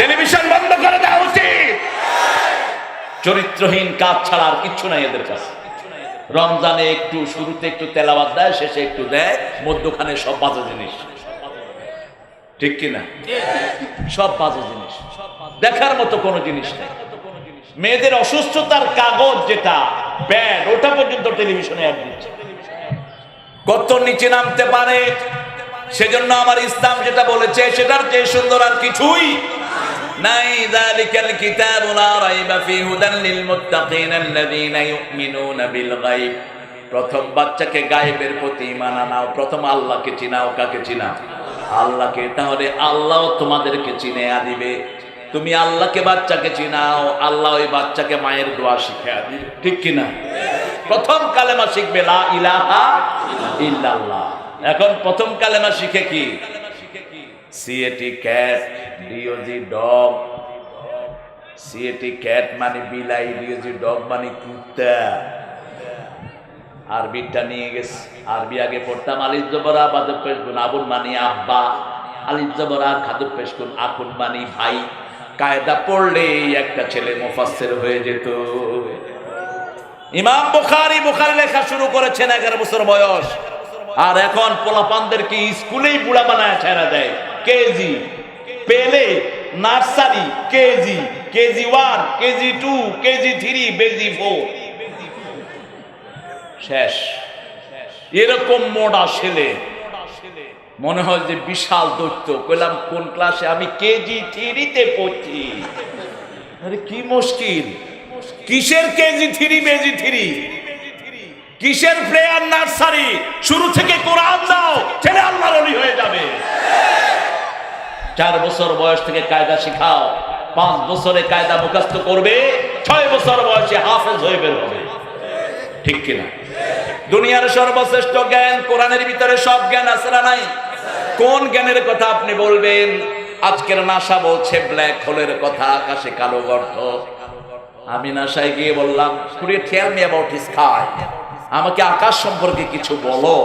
টেলিভিশন বন্ধ করে দেওয়া উচিত। চরিত্রহীন কাজ ছাড়া আর কিচ্ছু নাই এদের কাছে। রমজানে একটু শুরুতে একটু তেলাওয়াত দেয়, শেষে একটু দেয়, মধ্যখানে সব বাজে জিনিস, ঠিক কিনা? সব বাজে জিনিস, দেখার মতো কোনো জিনিস নেই। মেয়েদের অসুস্থতার কাগজ যেটা ব্যাড, ওটা পর্যন্ত টেলিভিশনে অ্যাড দিচ্ছে। কত নিচে নামতে পারে। সেজন্য আমার ইসলাম যেটা বলেছে সেটার চেয়ে সুন্দর আর কিছুই নাই। যালিকাল কিতাবু লা রাইবা ফীহি হুদাল লিল মুত্তাকিন আল্লাযীনা ইউমিনুনা বিল গায়ব। প্রথম বাচ্চাকে গায়েবের প্রতি ঈমান আনাও, প্রথম আল্লাহকে চিনাও। কাকে চিনাও? আল্লাহকে। তাহলে আল্লাহ তোমাদেরকে চিনিয়ে দিবে। তুমি আল্লাহকে বাচ্চাকে চিনাও, আল্লাহ ওই বাচ্চাকে মায়ের দোয়া শিখিয়ে দিবে। ঠিক কিনা? প্রথম কালেমা শিখবে লা ইলাহা ইল্লাল্লাহ। এখন প্রথম কালেমা শিখে কি? CAT cat, DOG dog. CAT cat মানে বিলাই, ডিওজি ডগ মানে কুত্তা। আরবিটা নিয়ে গেছে। আরবি আগে পড়তাম আলিফ জবরা বাদে পেশ গুণ আবুন মানে আব্বা, আলিফ জবরা খাদু পেশ গুণ আকুন মানে ভাই। কায়দা পড়লে একটা ছেলে মুফাসসির হয়ে যেত। ইমাম বুখারী লেখা শুরু করেছেন 11 বছর বয়স, আর এখন পোলাপানদেরকে স্কুলেই বুড়া বানায় ছেড়ে দেয়। কেজি, পেলে, nursery, KG, KG 1, KG 2, KG 3, KG 4, শেষ। এরকম মোড়া ছেলে মনে হয় যে বিশাল দৈত্য। কইলাম কোন ক্লাসে? আমি কেজি 3-তে পড়ছি। আরে কি মুশকিল! কিসের কেজি 3, কেজি 3? কিসের প্লেয়ার নার্সারি? শুরু থেকে কোরআন দাও, ছেলে আল্লাহর ওলি হয়ে যাবে। 4 বছর বয়স থেকে কায়দা শিখাও, 5 বছরে কায়দা মুখস্থ করবে, 6 বছর বয়সে হাফেজ হয়ে বের হবে। ঠিক কিনা? দুনিয়ার সর্বশ্রেষ্ঠ জ্ঞান কোরআনের ভিতরে সব জ্ঞান আছে না নাই? কোন জ্ঞানের কথা আপনি বলবেন? আজকের নাসা বলছে ব্ল্যাক হোলের কথা, আকাশে কালো গর্ত। আমি নাসায় গিয়ে বললাম, could you tell me about sky? আমাকে আকাশ সম্পর্কে কিছু বলো।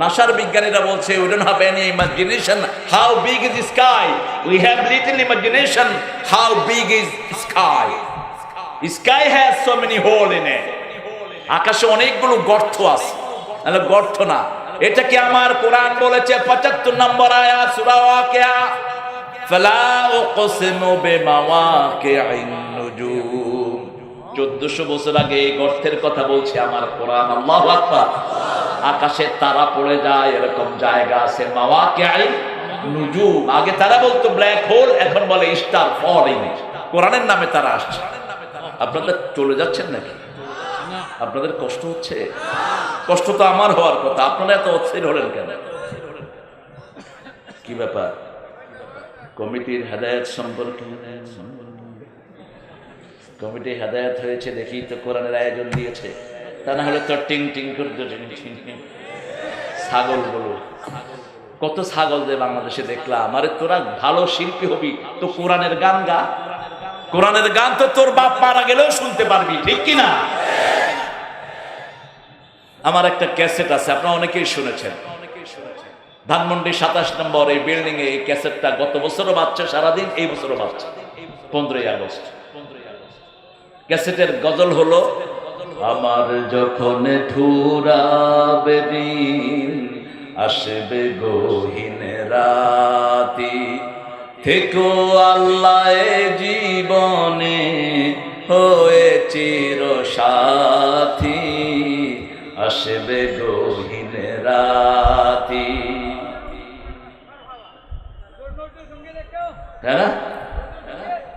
নাসার বিজ্ঞানীরা বলছে we don't have any imagination how big is sky, we have little imagination how big is sky. Sky has so many hole in it. আকাশে অনেকগুলো গর্ত আছে। তাহলে গর্ত না, এটা কি আমার কোরআন বলেছে 75 নম্বর আয়াত সূরা ওয়াকিয়া, ফালা উকসিমু বিমাওয়াকি'ন নুজুম। 1400 বছর আগে এই গর্তের কথা বলছে আমার কোরআন। আল্লাহু আকবার। আকাশে তারা পড়ে যায় এরকম জায়গা আছে, মাওয়াকি'ন নুজুম। আগে তারা বলতো ব্ল্যাক হোল, এখন বলে স্টার ফলিং। কোরআনের নামে তারা আসছে। আপনারা চলে যাচ্ছেন নাকি? আপনাদের কষ্ট হচ্ছে? কষ্ট তো আমার হওয়ার কথা, আপনারা এত অস্থির হলেন কেন? কি ব্যাপার? কমিটির হেদায়েত সম্পর্কে কমিটি হেদায়েত হয়েছে দেখি তো কোরআনের আয়োজন দিয়েছে, তা না হলে তো টিং টিং করতে ছাগলগুলো। কত ছাগল যে বাংলাদেশে দেখলাম। আরে তোরা ভালো শিল্পী হবি তো কোরআনের গান গা। কোরআনের গান তো তোর বাপ মারা গেলেও শুনতে পারবি। ঠিক কিনা? আমার একটা ক্যাসেট আছে, আপনারা অনেকেই শুনেছেন। ধানমন্ডি 27 নম্বর এই বিল্ডিং এ এই ক্যাসেটটা গত বছরও বাজছে সারাদিন, এই বছরও বাজছে 15ই আগস্ট। ক্যাসেটের গজল হলো, আমার যখন ঠুরাবে দিন আসবে গহীন রাতি, থেকো আল্লাহ জীবনে হয়ে চির সাথী, আসবে গহীন রাতি। তাই না?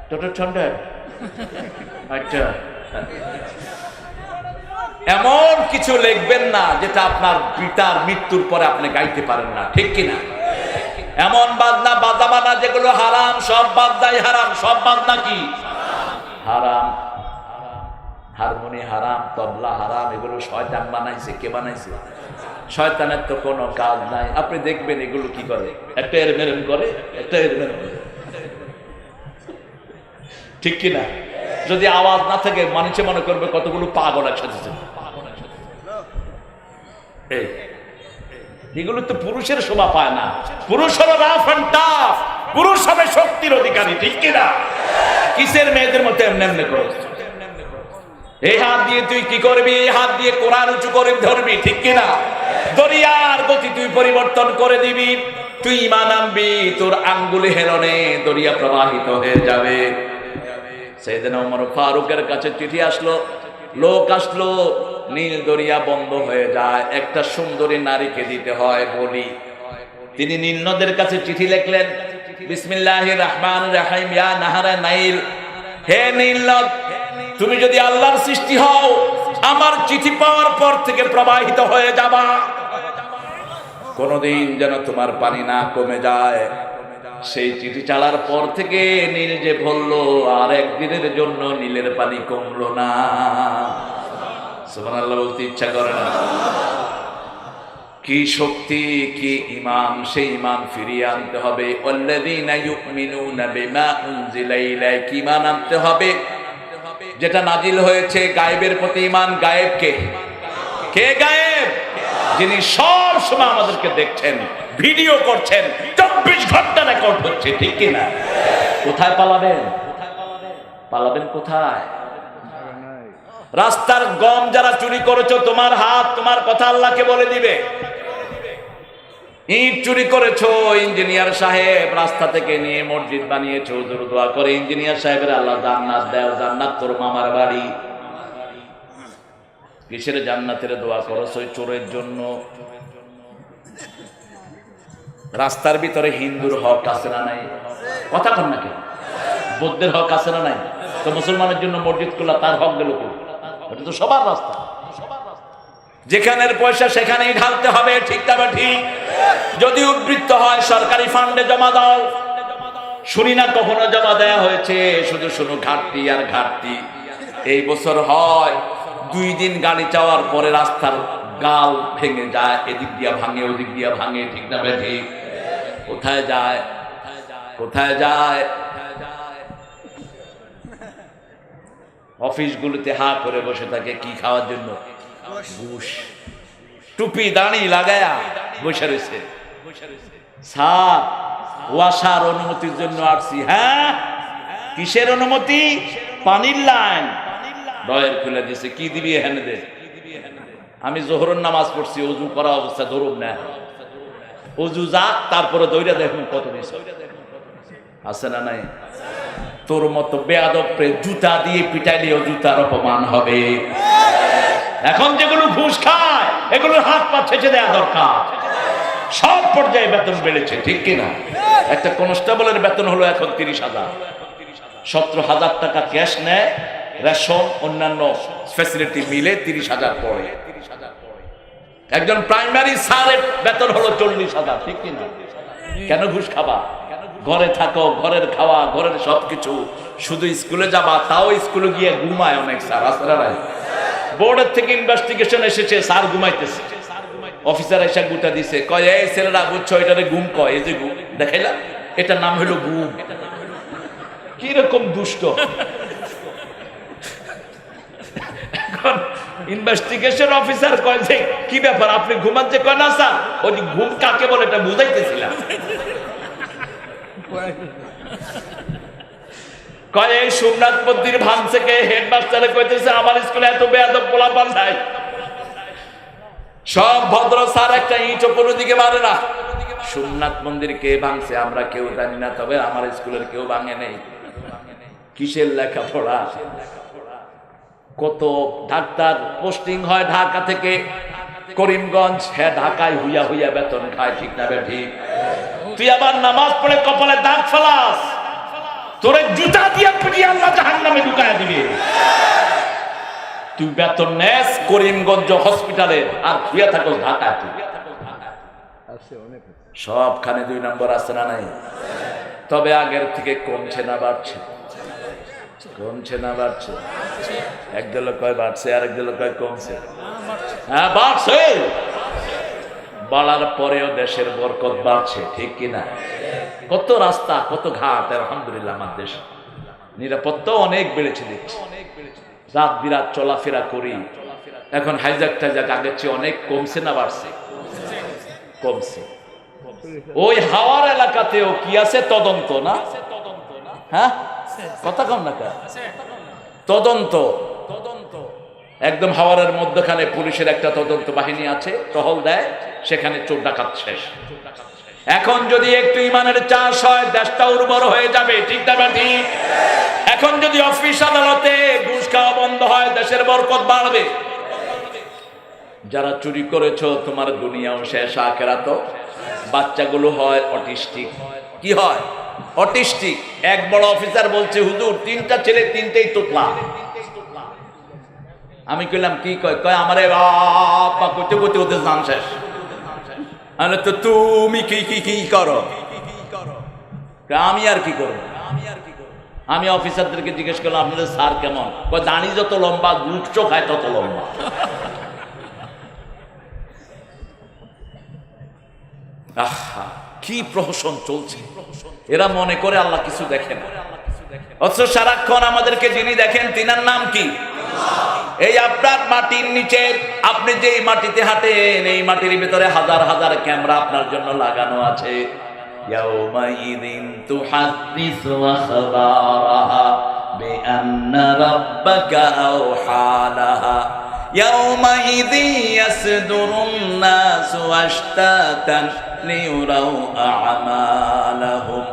টোটো ঠান্ডা। আচ্ছা, এমন কিছু লিখবেন না যেটা আপনার পিতার মৃত্যুর পরে আপনি গাইতে পারেন না। ঠিক কিনা? এমন বাজনা বাজাবানা যেগুলো হারাম, সব বাজনাই হারাম। সব বাজনা কি হারাম? হারমোনি হারাম, তবলা হারাম। এগুলো শয়তান বানাইছে। কে বানাইছে? শয়তানের তো কোনো কাজ নাই। আপনি দেখবেন এগুলো কি করে, একটা এর মেরম করে, একটা এর মেরম করে। ঠিক কিনা? যদি আওয়াজ না থাকে মানুষে মনে করবে কতগুলো পাগল একসাথে। এগুলো তো পুরুষের শোভা পায় না। পুরুষ হলো রাফ এন্ড টাফ, পুরুষ হবে শক্তির অধিকারী। ঠিক কিনা? কিসের মেয়েদের মতো এমনি এমনি করো? এই হাত দিয়ে তুই কি করবি? এই হাত দিয়ে কোরআন উঁচু করে ধরবি। ঠিক কিনা? দরিয়ার গতি তুই পরিবর্তন করে দিবি। তুই ঈমান আনবি, তোর আঙ্গুলে হেলনে দরিয়া প্রবাহিত হয়ে যাবে। সাইয়েদনা ওমর ফারুকের কাছে চিঠি আসলো, লোক আসলো, নীল দরিয়া বন্ধ হয়ে যায়, একটা সুন্দরী নারীকে দিতে হয় বলি। তিনি নীল নদের কাছে চিঠি লিখলেন, বিসমিল্লাহির রহমানির রহিম, ইয়া নাহারা নাইল, হে নীল নদ, তুমি যদি আল্লাহর সৃষ্টি হও, আমার চিঠি পাওয়ার পর থেকে প্রবাহিত হয়ে যাবা, কোনদিন যেন তোমার পানি না কমে যায়। সেই চিঠি চালার পর থেকে নীল যে বললো, আর একদিনের জন্য নীলের পানি কমলো না। সুবহানাল্লাহ বলতে ইচ্ছা করে না? কি শক্তি, কি ঈমান! সেই ঈমান ফিরিয়ে আনতে হবে। ওয়াল্লাযীনা ইউমিনুনা বিমা উনজিলা ইলাইকা, ঈমান আনতে হবে যেটা নাজিল হয়েছে। গায়েবের প্রতি ঈমান। গায়েব কে? কে গায়েব? যিনি সব সময় আমাদেরকে দেখছেন, ভিডিও করছেন, 24 ঘন্টা রেকর্ড হচ্ছে, ঠিক কি না? কোথায় পালাবেন? পালাবেন কোথায়? রাস্তার গম যারা চুরি করেছো, তোমার হাত, তোমার কথা আল্লাহকে বলে দিবে। ইট চুরি করেছো, ইঞ্জিনিয়ার সাহেব রাস্তা থেকে নিয়ে মসজিদ বানিয়েছো, হুজুর দোয়া করে ইঞ্জিনিয়ার সাহেবের আল্লাহ জান্নাত দাও, জান্নাত তোর মামার বাড়ি। কিসের জান্নাতের দোয়া করছো? ওই চোরের জন্য। রাস্তার ভিতরে হিন্দুর হক আছে না নাই? কথা কন নাকি? বৌদ্ধের হক আছে না নাই? তো মুসলমানের জন্য মসজিদ খোলা, তার হক গেল কই? ওটা তো সবার রাস্তা। যেখানের পয়সা সেখানেই ঢালতে হবে, ঠিক না? ঠিক। যদি উদ্বৃত্ত হয় সরকারি ফান্ডে জমা দাও। শুনি না কখনো জমা দেয়া হয়েছে, শুধু শুধু ঘাটতি আর ঘাটতি। এই বছর হয় 2 দিন গাড়ি চাওয়ার পরে রাস্তার গাল ভেঙে যায়, এদিক দিয়া ভাঙে, ওদিক দিয়া ভাঙে, ঠিক না? ঠিক। কোথায় যায়? কোথায় যায়? অফিসগুলোতে হা করে বসে থাকে, কি খাওয়ার জন্য? ঘুষ। টুপি দাঁড়ি লাগায়া বসে রয়েছে। স্যার, ওয়াসার অনুমতির জন্য আসছি। হ্যাঁ, কিসের অনুমতি? পানির লাইন। ডয়ের খুলে দিছে। কি দিবি এখানে দে? আমি জোহরের নামাজ পড়ছি, অজু করা অবস্থা ধরুন না, অজু যাক, তারপরে দৌড়া দেখুন কত দিছে। আছে না নাই? তোর মতো বেয়াদবরে জুতা দিয়ে পিটাইলেও জুতার অপমান হবে। এখন যেগুলো ঘুষ খায়, এগুলোর হাত পা ছেঁচে দেওয়া দরকার। সব পর্যায়ে বেতন বেড়েছে, ঠিক কিনা? একটা কনস্টেবলের বেতন হলো এখন 30,000। 17,000 টাকা ক্যাশ নেয়, রেশন অন্যান্য ফ্যাসিলিটি মিলে 30,000 পড়ে। একজন প্রাইমারি স্যারের বেতন হলো 40,000, ঠিক কিনা? কেন ঘুষ খাবা? ঘরে থাকো, ঘরের খাওয়া, ঘরের সবকিছু, শুধু স্কুলে যাবা, তাও স্কুলে গিয়ে ঘুমায় অনেক স্যার। আসলে বোর্ডের থেকে ইনভেস্টিগেশন এসেছে, স্যার ঘুমাইতেছে। অফিসার এসে গুটা দিছে, কয় এই ছেলেরা বুঝছো, এটারে ঘুম কয়। এই যে ঘুম দেখাইলাম, এটার নাম হলো ঘুম। কিরকম দুষ্ট! ইনভেস্টিগেশন অফিসার কয় যে কি ব্যাপার, আপনি ঘুমাচ্ছে? কয় না স্যার, ওই ঘুম কাকে বলে এটা বুঝাইতেছিলাম। কয় এই সোমনাথ মন্দির ভাঙছে কে? হেডমাস্টারে কইতেছে আমার স্কুলে এত বেয়াদব পোলাপান নাই। সব ভদ্র স্যার, একটা ইটও কোনো দিকে মারে না। সোমনাথ মন্দির কে ভাঙছে আমরা কেউ জানি না, তবে আমার স্কুলের কেউ ভাঙে নেই। কিসের লেখাপড়া? কত ডাক্তার পোস্টিং হয় ঢাকা থেকে করিমগঞ্জ, হ্যাঁ ঢাকায় হুইয়া হুইয়া বেতন খায়, ঠিক না? ঠিক। তুই আবার নামাজ পড়ে কপালে দাগ ফেলাস, তোরে জুতা দিয়া পিটিয়ে আল্লাহ জাহান্নামে ঢুকায়া দিবে। তুই বেতন নেস করিমগঞ্জ হসপিটালে, আর শুয়ে থাকস ঢাকায়। সবখানে 2 নম্বর আছে না নাই? তবে আগের থেকে কমছে না বাড়ছে? কমছে না বাড়ছে? একদল কয় বাড়ছে, আর একদল কয় কমছে। হ্যাঁ, বাড়ছে। বাড়ার পরেও দেশের বরকত বাড়ছে, ঠিক কিনা? কত রাস্তা, কত ঘাট, আলহামদুলিল্লাহ। আমার দেশ নিরাপত্তাও অনেক বেড়েছে দেখছি। রাত বিরাত চলাফেরা করি, এখন হাইজাক টাইজাক আগের চেয়ে অনেক কমছে না বাড়ছে? কমছে। ওই হাওয়ার এলাকাতেও কি আছে? তদন্ত না? হ্যাঁ, কথা কম না কা? তদন্ত। একদম হাওয়ারের মধ্যখানে পুলিশের একটা তদন্ত বাহিনী আছে, টহল দেয়, সেখানে চোর ডাকাত শেষ। এখন যদি একটু ইমানের চাষ হয়, দেশটা উর্বর হয়ে যাবে, ঠিক না? ঠিক। এখন যদি অফিস আদালতে ঘুষ খাওয়া বন্ধ হয়, দেশের বরকত বাড়বে। যারা চুরি করেছো তোমার দুনিয়াও শেষ, আখিরাতও। বাচ্চাগুলো হয় অটিস্টিক। কি হয়? অটিস্টিক। এক বড় অফিসার বলছে, হুজুর 3টা ছেলে 3টেই তোতলা। আমি কইলাম কি কয়? কয় আমারে বাবা কইতে কইতে ওদের জান শেষ। আরে তো তুমি কি কি কি করো? আমি আর কি করব? আমি অফিসারদেরকে জিজ্ঞেস করলাম আপনাদের স্যার কেমন? কয় দাড়ি যত লম্বা গুটচো খায় তত লম্বা। আহা, কি প্রহসন চলছে! এরা মনে করে আল্লাহ কিছু দেখে না, অথচ সারাক্ষণ আমাদেরকে যিনি দেখেন তিনার নাম কি? এই আপনার মাটির নিচে আপনি যে মাটিতে হাঁটেন, এই মাটির ভিতরে হাজার হাজার ক্যামেরা আপনার জন্য লাগানো আছে। ইয়াউমাইযিন তুহাদ্দিসু আখবারাহা বিআন্না রাব্বাকা আওহা লাহা ইয়াউমাইযিন ইয়াসদুরুন নাসু আশতাতান লিয়ুরাউ আ'মালাহুম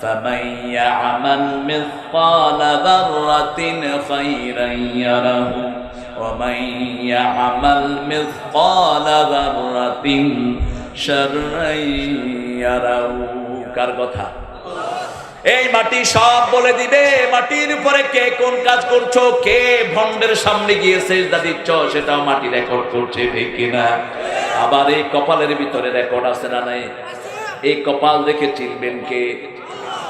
فمن يعمل مثقال ذرة خيرا يره ومن يعمل مثقال ذرة شرا يره। কার কথা? এই মাটি সব বলে দিবে। মাটির উপরে কে কোন কাজ করছো, কে ভন্ডের সামনে গিয়ে সেজদা দিচ্ছ, সেটাও মাটি রেকর্ড করছে, ঠিক কিনা? আবার এই কপালের ভিতরে রেকর্ড আছে না নাই? এই কপাল দেখে চিনবেন কে?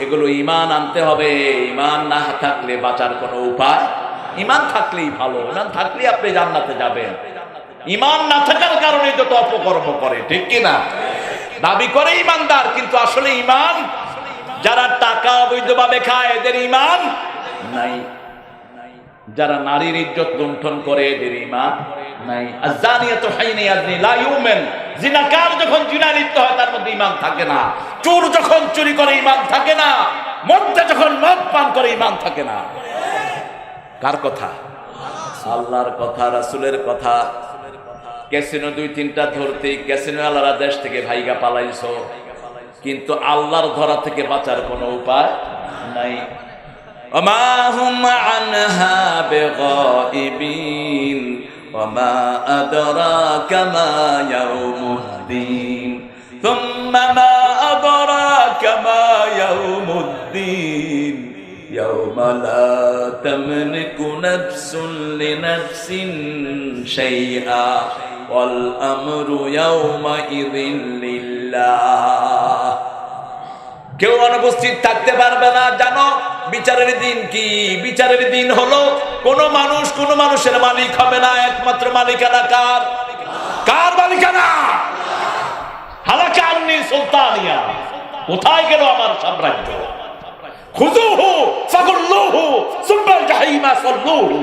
এগুলো ইমান আনতে হবে। ইমান না থাকলে বাঁচার কোনো উপায়। ইমান থাকলেই ভালো, ইমান থাকলে আপনি জান্নাতে যাবেন। ইমান না থাকার কারণে যত অপকর্ম করে, ঠিক কিনা? দাবি করে ইমানদার, কিন্তু আসলে ইমান, যারা টাকা অবৈধভাবে খায় এদের ইমান নাই, যারা নারীর ইজ্জত লুণ্ঠন করে এদের ইমান নাই। আযানিয়াতু হাইনা ইয়াজনি লা ইউমিন। জিনাকার যখন জিনা লিপ্ত হয় তার মধ্যে ঈমান থাকে না। চোর যখন চুরি করে ঈমান থাকে না। মদ্যা যখন মদ পান করে ঈমান থাকে না। কার কথা? আল্লাহর কথা, রাসূলের কথা। ক্যাসিনো 2-3টা ধরতেই ক্যাসিনো আলারা দেশ থেকে ভাইগা পালাইছো, কিন্তু আল্লাহর ধরা থেকে বাঁচার কোনো উপায় নাই। وما هم عنها بغائبين وما أدراك ما يوم الدين ثم ما أدراك ما يوم الدين يوم لا تملك نفس لنفس شيئا والأمر يومئذ لله। কেউ অনুপস্থিত থাকতে পারবে না। জানো বিচারের দিন কি? বিচারের দিন হলো কোন মানুষ কোন মানুষের মালিক হবে না। একমাত্র মালিকানা কার? কার মালিকানা? হালাকা আন্নি সুলতানিয়া। কোথায় গেল আমার সাম্রাজ্য? খুযুহু ফাগুল্লুহু সুম্মা জাহিমা সাল্লুহু।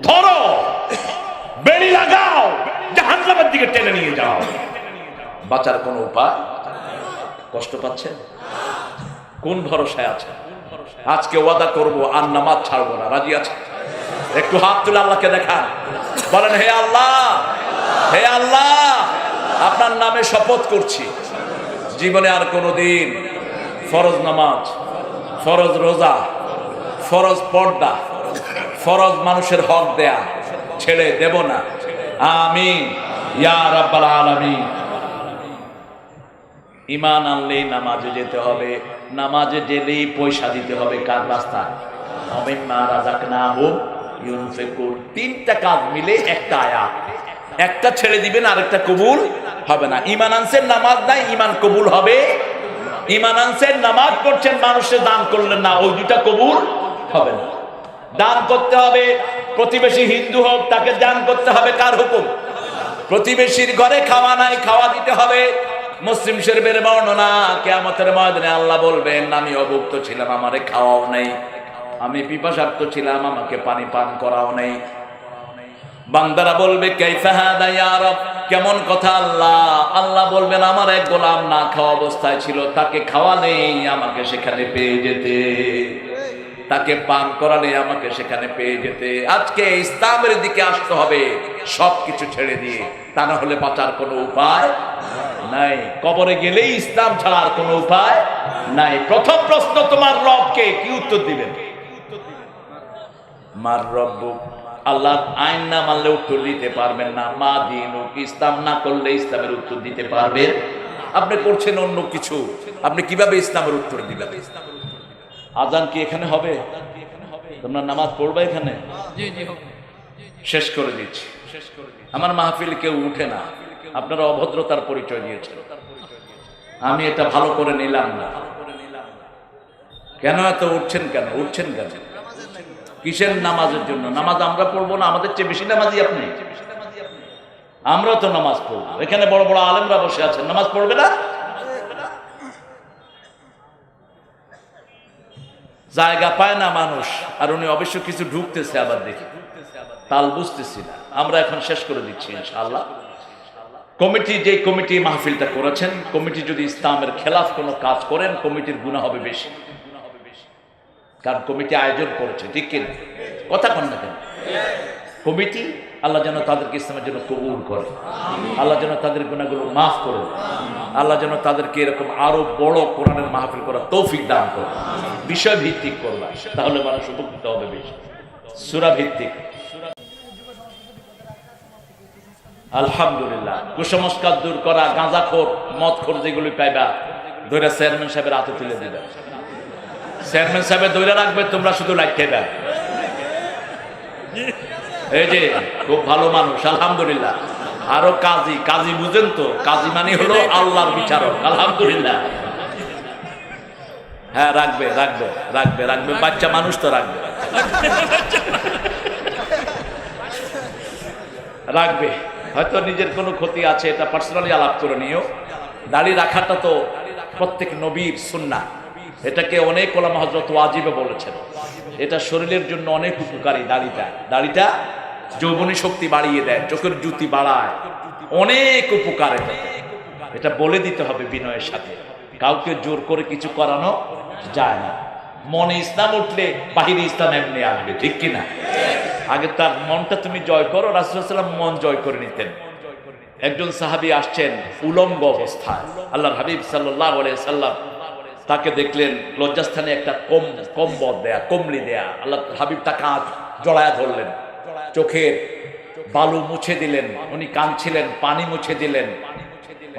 ধরো, বেড়ি লাগাও, জাহান্নামের দিকে টেনে নিয়ে যাও। বাঁচার কোন উপায়? কষ্ট পাচ্ছেন? কোন ভরসায় আছে? আজকে ওয়াদা করব আর নামাজ ছাড়বো না। রাজি আছে? একটু হাত তুলে আল্লাহকে দেখান, বলেন হে আল্লাহ, হে আল্লাহ, আপনার নামে শপথ করছি জীবনে আর কোনোদিন ফরজ নামাজ, ফরজ রোজা, ফরজ পর্দা, ফরজ মানুষের হক দেয়া ছেড়ে দেব না। আমিন ইয়া রাব্বাল আলামিন। ইমান আনলেই নামাজে যেতে হবে, নামাজে গেলেই পয়সা দিতে হবে। কার রাস্তায়? মিম্মা রাযাকনাহুম ইউনফিকুন। 3টা কাজ মিলে একটা আয়াত। একটা ছেড়ে দিবেন, আরেকটা কবুল হবে না। ইমান আনছেন, নামাজ নাই, ইমান কবুল হবে। ইমান আনছেন, নামাজ পড়ছেন, মানুষের দান করলেন না, ওই দুটা কবুল হবে না। দান করতে হবে, প্রতিবেশী হিন্দু হোক তাকে দান করতে হবে। কার হুকুম? প্রতিবেশীর ঘরে খাওয়া নাই, খাওয়া দিতে হবে। মুসলিম শরীফের বর্ণনা, কিয়ামতের ময়দানে আল্লাহ বলবেন আমি অভুক্ত ছিলাম, আমারে খাওয়াও নাই, আমি পিপাসার্ত ছিলাম, আমাকে পানি পান করাও নাই। বান্দারা বলবে কাইফা হাদা ইয়া রব, কেমন কথা আল্লাহ? আল্লাহ বলবেন আমার এক গোলাম না খাওয়া অবস্থায় ছিল, তাকে খাওয়ালে আমাকে সেখানে পেয়ে যেতে, তাকে পান করালে আমাকে সেখানে পেয়ে যেতে। আজকে ইসলামের দিকে আসতে হবে সবকিছু ছেড়ে দিয়ে, তা না হলে বাঁচার কোনো উপায় নাই। কবরে গেলেই ইসলাম ছাড়ার কোনো উপায় নাই। প্রথম প্রশ্ন, তোমার রবকে? কি উত্তর দিবেন? মার রব্বুক, আল্লাহর আইন না মানলে উত্তর দিতে পারবেন না। মা দিনুক, ইসলাম না করলে ইসলামের উত্তর দিতে পারবেন? আপনি করছেন অন্য কিছু, আপনি কিভাবে ইসলামের উত্তর দিবেন? আজান কি এখানে হবে? তোমরা নামাজ পড়বে এখানে? শেষ করে দিচ্ছি। আমার মাহফিল কেউ উঠে না, আপনারা অভদ্রতার পরিচয় দিয়েছেন। আমি এটা ভালো করে নিলাম না। কেন এত উঠছেন কেন? উঠছেন কেন? কিসের নামাজের জন্য? নামাজ আমরা পড়বো না? আমাদের চেয়ে বেশি নামাজি আপনি। আমরা তো নামাজ পড়বো। এখানে বড় বড় আলেমরা বসে আছেন, নামাজ পড়বে না? জায়গা পায় না মানুষ। আর উনি অবশ্য কিছু ঢুকতেছে, আবার দেখি তাল বুঝতেছি না। আমরা এখন শেষ করে দিচ্ছি ইনশাআল্লাহ। কমিটি, যে কমিটি মাহফিলটা করেছেন, কমিটি যদি ইসলামের খেলাফ কোনো কাজ করেন, কমিটির গুনাহ হবে বেশি। কারণ কমিটি আয়োজন করেছে, ঠিক কিনা? কথা কন না কেন? কমিটি, আল্লাহ যেন তাদেরকে ইসলামের জন্য কবুল করে, আল্লাহ যেন তাদের গুনাহগুলো মাফ করে, আল্লাহ যেন তাদেরকে এরকম আরো বড় কোরআনের মাহফিল করার তৌফিক দান করে। বিষয় ভিত্তিক করবা, তাহলে মানুষ উপকৃত হবে বেশি। সূরা ভিত্তিক। আলহামদুলিল্লাহ। কুসংস্কার দূর করা, গাঁজাখোর মদখোর যেগুলি পাইবা, ধরে চেয়ারম্যান সাহেবের হাতে তুলে দিবে। চেয়ারম্যান সাহেবের ধরে রাখবে, তোমরা শুধু লাইক খাইবা। এই যে খুব ভালো মানুষ, আলহামদুলিল্লাহ। আরো কাজী, কাজী বুঝেন তো? কাজী মানে হলো আল্লাহর বিচারক, আলহামদুলিল্লাহ। হ্যাঁ, রাখবে রাখবে রাখবে রাখবে, বাচ্চা মানুষ তো রাখবে রাখবে। হয়তো নিজের কোনো ক্ষতি আছে, এটা পার্সোনালি আলাপ করে নিও। দাড়ি রাখাটা তো প্রত্যেক নবীর সুন্নাহ। এটাকে অনেক ওলামা হযরত ওয়াজিবে বলেছেন। এটা শরীরের জন্য অনেক উপকারী। দাড়িটা যৌবনী শক্তি বাড়িয়ে দেয়, চোখের জ্যোতি বাড়ায়, অনেক উপকার এটা বলে দিতে হবে বিনয়ের সাথে। কাউকে জোর করে কিছু করানো যায় না। মনে ইসলাম উঠলে বাহিরে ইসলাম এমনি আসবে, ঠিক কিনা? আগে তার মনটা তুমি জয় করো। রাসূলুল্লাহ সাল্লাল্লাহু আলাইহি ওয়াসাল্লাম মন জয় করে নিতেন। একজন সাহাবী আসছেন উলঙ্গ অবস্থায়, আল্লাহর হাবিব সাল্লাল্লাহু আলাইহি ওয়াসাল্লাম তাকে দেখলেন লজ্জাস্থানে একটা কম্বল দেয়া, কমলি দেয়া। আল্লাহ হাবিব তাকে হাত জড়ায়া ধরলেন, চোখের বালু মুছে দিলেন, উনি কাঁদছিলেন, পানি মুছে দিলেন,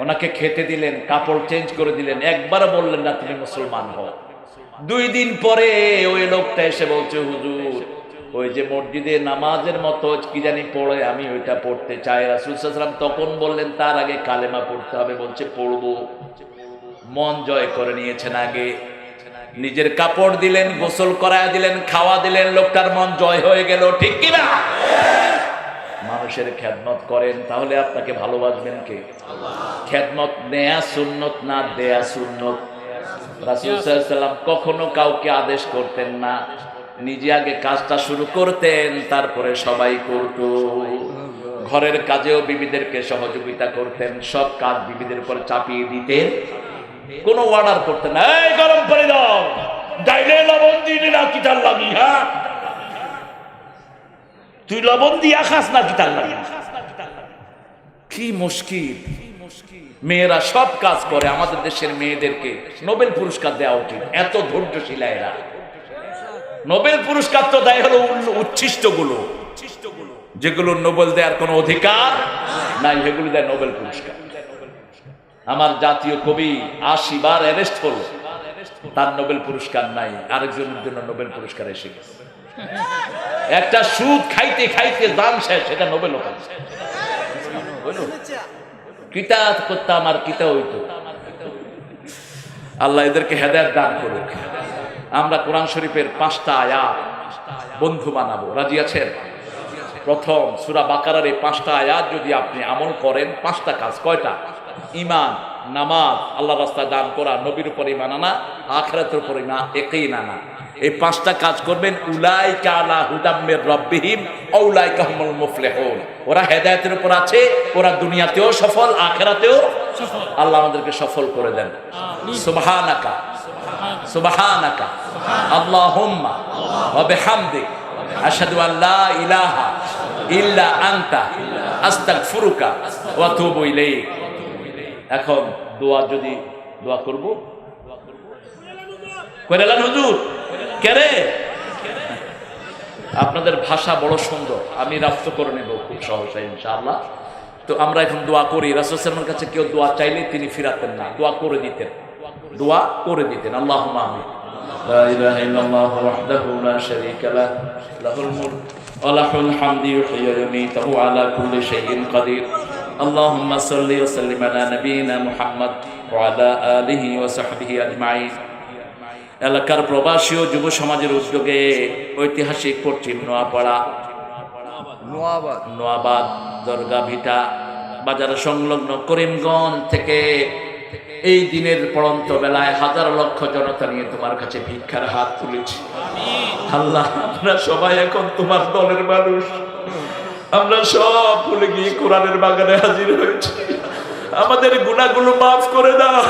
ওনাকে খেতে দিলেন, কাপড় চেঞ্জ করে দিলেন। একবার বললেন না তুমি মুসলমান হও। 2 দিন পরে ওই লোকটা এসে বলছে, হুজুর ওই যে মসজিদে নামাজের মতো কি জানি পড়ে, আমি ওইটা পড়তে চাই। রাসূল সাল্লাল্লাহু আলাইহি ওয়াসাল্লাম তখন বললেন তার আগে কালেমা পড়তে হবে। বলছে পড়বো। মন জয় করে নিয়েছেন আগে, নিজের কাপড় দিলেন, গোসল করায় দিলেন, খাওয়া দিলেন, লোকটার মন জয় হয়ে গেল, ঠিক কিনা? মানুষের খেদমত করেন, তাহলে আপনাকে ভালোবাসবেন কে? খেদমত নেয়া সুন্নত না দেয়া সুন্নত। রাসূল সাল্লাল্লাহু আলাইহি ওয়াসাল্লাম কখনো কাউকে আদেশ করতেন না, নিজে আগে কাজটা শুরু করতেন, তারপরে সবাই করত। ঘরের কাজেও বিবিদেরকে সহযোগিতা করতেন, সব কাজ বিবিদের উপর চাপিয়ে দিতেন, কোনো অর্ডার করতেন না। এই গরম করে দাও, ডাইলে লবণ দিলি না কি তার লাগি? হ্যাঁ, তুই লবণ দিয়া খাস না কি তার লাগি? কি মুশকিল। মেয়েরা সব কাজ করে। আমাদের দেশের মেয়েদেরকে নোবেল পুরস্কার দেওয়া উচিত, এত ধৈর্যশীলা এরা। নোবেল পুরস্কার তো দেয় হলো উচ্ছিষ্ট গুলো, যেগুলো নোবেল দেওয়ার কোনো অধিকার নাই, সেগুলো দেয় নোবেল পুরস্কার। আমার জাতীয় কবি 80 বার অ্যারেস্ট হলো, তার নোবেল পুরস্কার নাই, আরেকজনের জন্য নোবেল পুরস্কার এসে গেছে। একটা সুদ খাইতে খাইতে দাম শেষ, এটা নোবেল কিতাব করতাম আর কিতা হইতো। আল্লাহ এদেরকে হেদায়েত দান করুক। আমরা কোরআন শরীফের 5টা আয়াত বন্ধু বানাবো, রাজি আছেন? প্রথম সূরা বাকারার এই 5টা আয়াত যদি আপনি আমল করেন, 5টা কাজ। কয়টা? ঈমান, নামাজ, আল্লাহর রাস্তায় দান করা, নবীর উপর ঈমান আনা, আখিরাতের উপর ইয়াকিন আনা। এই 5টা কাজ করবেন। উলাইকা আলা হুদাম মির রাব্বিহিম আউলাইকা হুমুল মুফলিহুন। ওরা হেদায়েতের উপর আছে, ওরা দুনিয়াতেও সফল, আখিরাতেও সফল। আল্লাহ আমাদেরকে সফল করে দেন। সুবহানাকা সুবহানাকা আল্লাহুম্মা ওয়া বিহামদিক আশহাদু আল লা ইলাহা ইল্লা আনতা আস্তাগফিরুকা ওয়া আতুবু ইলাইক। এখন দোয়া, যদি দোয়া করব কইরালেন হুজুর কেরে আপনাদের ভাষা বড় সুন্দর, আমি রপ্ত করে নেব খুব সহজে ইনশাআল্লাহ। তো আমরা এখন দোয়া করি। রাসূল সাল্লাল্লাহু আলাইহি ওয়াসাল্লামের কাছে কেউ দোয়া চাইলে তিনি ফিরাতেন না, দোয়া করে দিতেন, দোয়া করে দিতেন। আল্লাহুম্মা আমিন। লা ইলাহা ইল্লাল্লাহু ওয়াহদাহু লা শারীকা লাহু লাহুল মুলক ওয়া লাহুল হামদু ইউহয়ি ওয়া ইউমীতু ওয়া আলা কুল্লি শাইইন কাদির। আল্লাহুম্মা সাল্লি ওয়া সাল্লিম আলা নাবিয়িনা মুহাম্মদ ওয়া আলা আলিহি ওয়া সাহবিহি আজমাইন। এলাকার প্রবাসী ও যুব সমাজের উদ্যোগে ঐতিহাসিক পশ্চিম নোয়াবাদ দরগা ভিটা বাজার সংলগ্ন করিমগঞ্জ থেকে এই দিনের পড়ন্ত বেলায় হাজার লক্ষ জনতা নিয়ে তোমার কাছে ভিক্ষার হাত তুলেছি। আল্লাহ, আমরা সবাই এখন তোমার দলের মানুষ, আমরা সব ভুলে গিয়ে কোরআনের বাগানে হাজির হয়েছি। আমাদের গুনাহগুলো মাফ করে দাও,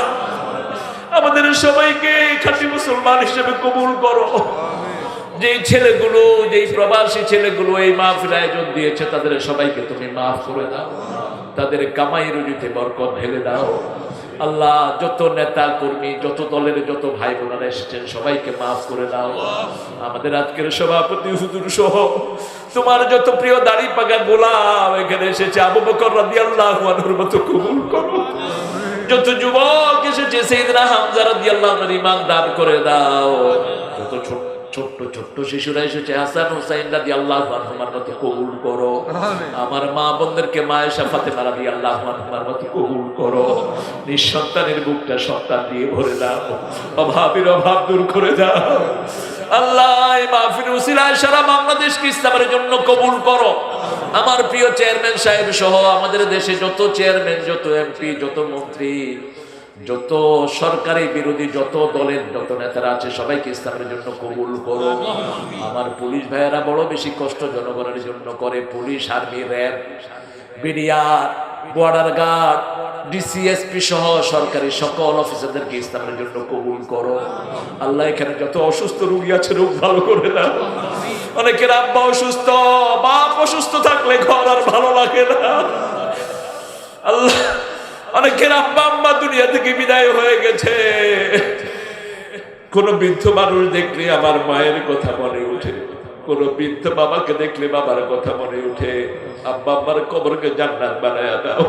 আমাদের সবাইকে খাঁটি মুসলমান হিসেবে কবুল করো। যেই ছেলেগুলো, যেই প্রবাসী ছেলেগুলো এই মাহফিল আয়োজন দিয়েছে তাদের সবাইকে তুমি মাফ করে দাও, তাদের কামাই রুজিতে বরকত ঢেলে দাও। আল্লাহ, যত নেতা কর্মী, যত দলের যত ভাই বোনেরা এসেছেন সবাইকে মাফ করে দাও। আমাদের আজকের সভাপতি হুজুর সহ তোমার যত প্রিয় দাড়ি পাকা গোলাম এখানে এসেছে, আবু বকর রাদিয়াল্লাহু আনহুর মতো কবুল করো। যত যুবক এসেছে সাইয়েদনা হামজা রাদিয়াল্লাহু আনহু ঈমান দান করে দাও। যত ছোট্ট ছোট্ট শিশুরা এসেছে হাসান হুসাইন রাদিয়াল্লাহু আনহুমার মতো কবুল করো। আমার মা বোনদেরকে মায়েশা ফাতেমা রাদিয়াল্লাহু আনহার মতো কবুল করো। নিঃসন্তানের বুকটা সন্তান দিয়ে ভরে দাও, অভাবের অভাব দূর করে দাও। আল্লাহ, এই মাহফিল উসিলায় সারা বাংলাদেশকে ইসলামের জন্য কবুল করো। আমার প্রিয় চেয়ারম্যান সাহেব সহ আমাদের দেশে যত চেয়ারম্যান, যত এমপি, যত মন্ত্রী, যত সরকারি বিরোধী যত দলের যত নেতারা আছে সবাইকে ইসলামের জন্য কবুল করো। আমার পুলিশ ভাইয়েরা বড় বেশি কষ্ট জনগণের জন্য করে, police, army, RAB, BDR, border guard, DCSP সহ সরকারি সকল অফিসারদেরকে ইসলামের জন্য কবুল করো। আল্লাহ, এখানে যত অসুস্থ রোগী আছে রোগ ভালো করে দাও। অনেকের আব্বা অসুস্থ, বাপ অসুস্থ থাকলে ঘর আর ভালো লাগে না। আল্লাহ, অনেকের আব্বা আম্মা দুনিয়া থেকে বিদায় হয়ে গেছে। কোন বৃদ্ধ মানুষ দেখলে আমার মায়ের কথা মনে উঠে, কোন বৃদ্ধ বাবাকে দেখলে বাবার কথা মনে উঠে। আব্বা আম্মার কবরকে জান্নাত বানায়া দাও,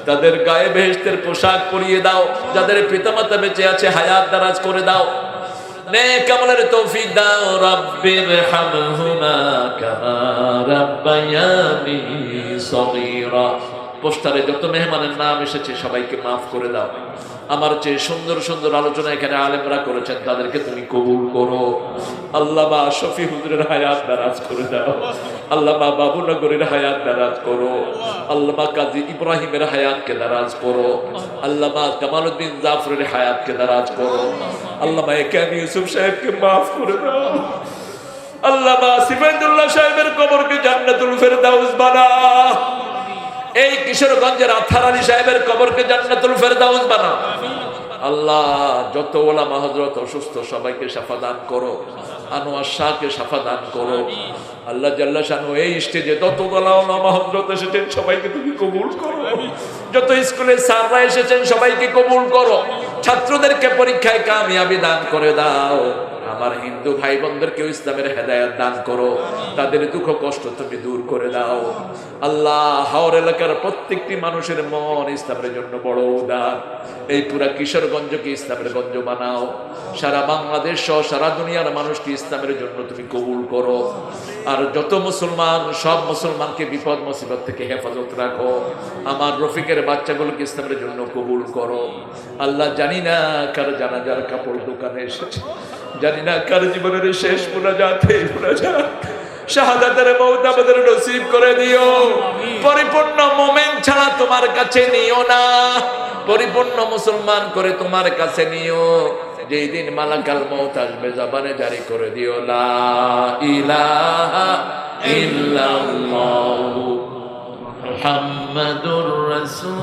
তাদের গায়ে বেহেশতের পোশাক পরিয়ে দাও। যাদের পিতামাতা বেঁচে আছে হায়াত দারাজ করে দাও, নেক আমলের তৌফিক দাও। রাব্বির হামহুমা কামা রাব্বায়ানি সগীরা। পোস্টারে যত মেহমানের নাম এসেছে সবাইকে মাফ করে দাও। আমার চেয়ে সুন্দর সুন্দর আলোচনা এখানে আলেমরা করেছেন, তাদেরকে তুমি কবুল করো। আল্লামা শফি হুজুরের হায়াত দারাজ করে দাও। আল্লামা বাবুনগরের হায়াত দারাজ করো। আল্লামা কাজী ইব্রাহিমের হায়াতকে দারাজ করো। আল্লামা কামালউদ্দিন জাফরের হায়াতকে দারাজ করো। আল্লামা একাম ইউসুফ সাহেবকে মাফ করে দাও। আল্লামা সিফাতুল্লাহ সাহেবের কবরকে জান্নাতুল ফেরদাউস বানাও। এই কিশোরগঞ্জের আথার আলী সাহেবের কবরকে জান্নাতুল ফেরদাউস বানাও। আল্লাহ, যত ওলামা হযরত অসুস্থ সবাইকে শাফা দান করো। আনোয়ার শাহকে শাফা দান করো। আল্লাহ জাল্লা শানু এই স্টেজে যত ওলামা হযরত এসেছেন সবাইকে তুমি কবুল করো। যত স্কুলের স্যাররা এসেছেন সবাইকে কবুল করো। ছাত্রদেরকে পরীক্ষায় কামিয়াবি দান করে দাও। আমার হিন্দু ভাই বোনদেরকেও ইসলামের হেদায়েত দান করো, তাদের দুঃখ কষ্ট তুমি দূর করে দাও। আল্লাহ, হাওর এলাকার প্রত্যেকটি মানুষের মন ইসলামের জন্য বড় উদার। এই পুরা কিশোরগঞ্জকে ইসলামের গঞ্জ বানাও। সারা বাংলাদেশ সহ সারা দুনিয়ার মানুষকে ইসলামের জন্য তুমি কবুল করো। আর যত মুসলমান, সব মুসলমানকে বিপদ মুসিবত থেকে হেফাজত রাখো। আমার রফিকের বাচ্চাগুলোকে ইসলামের জন্য কবুল করো। আল্লাহ, জানি না কার জানাজার কাপড় দোকানে এসেছে, জানি না কার জীবনের শেষ মুনাজাতে শাহাদাতের মওত আমাদের নসিব করে দিও। পরিপূর্ণ মুমিন ছাড়া তোমার কাছে নিও না, পরিপূর্ণ মুসলমান করে তোমার কাছে নিও। যেই দিন মালাকাল মওত আসবে জবানে জারি করে দিও লা ইলাহা ইল্লাল্লাহু মুহাম্মাদুর রাসূল।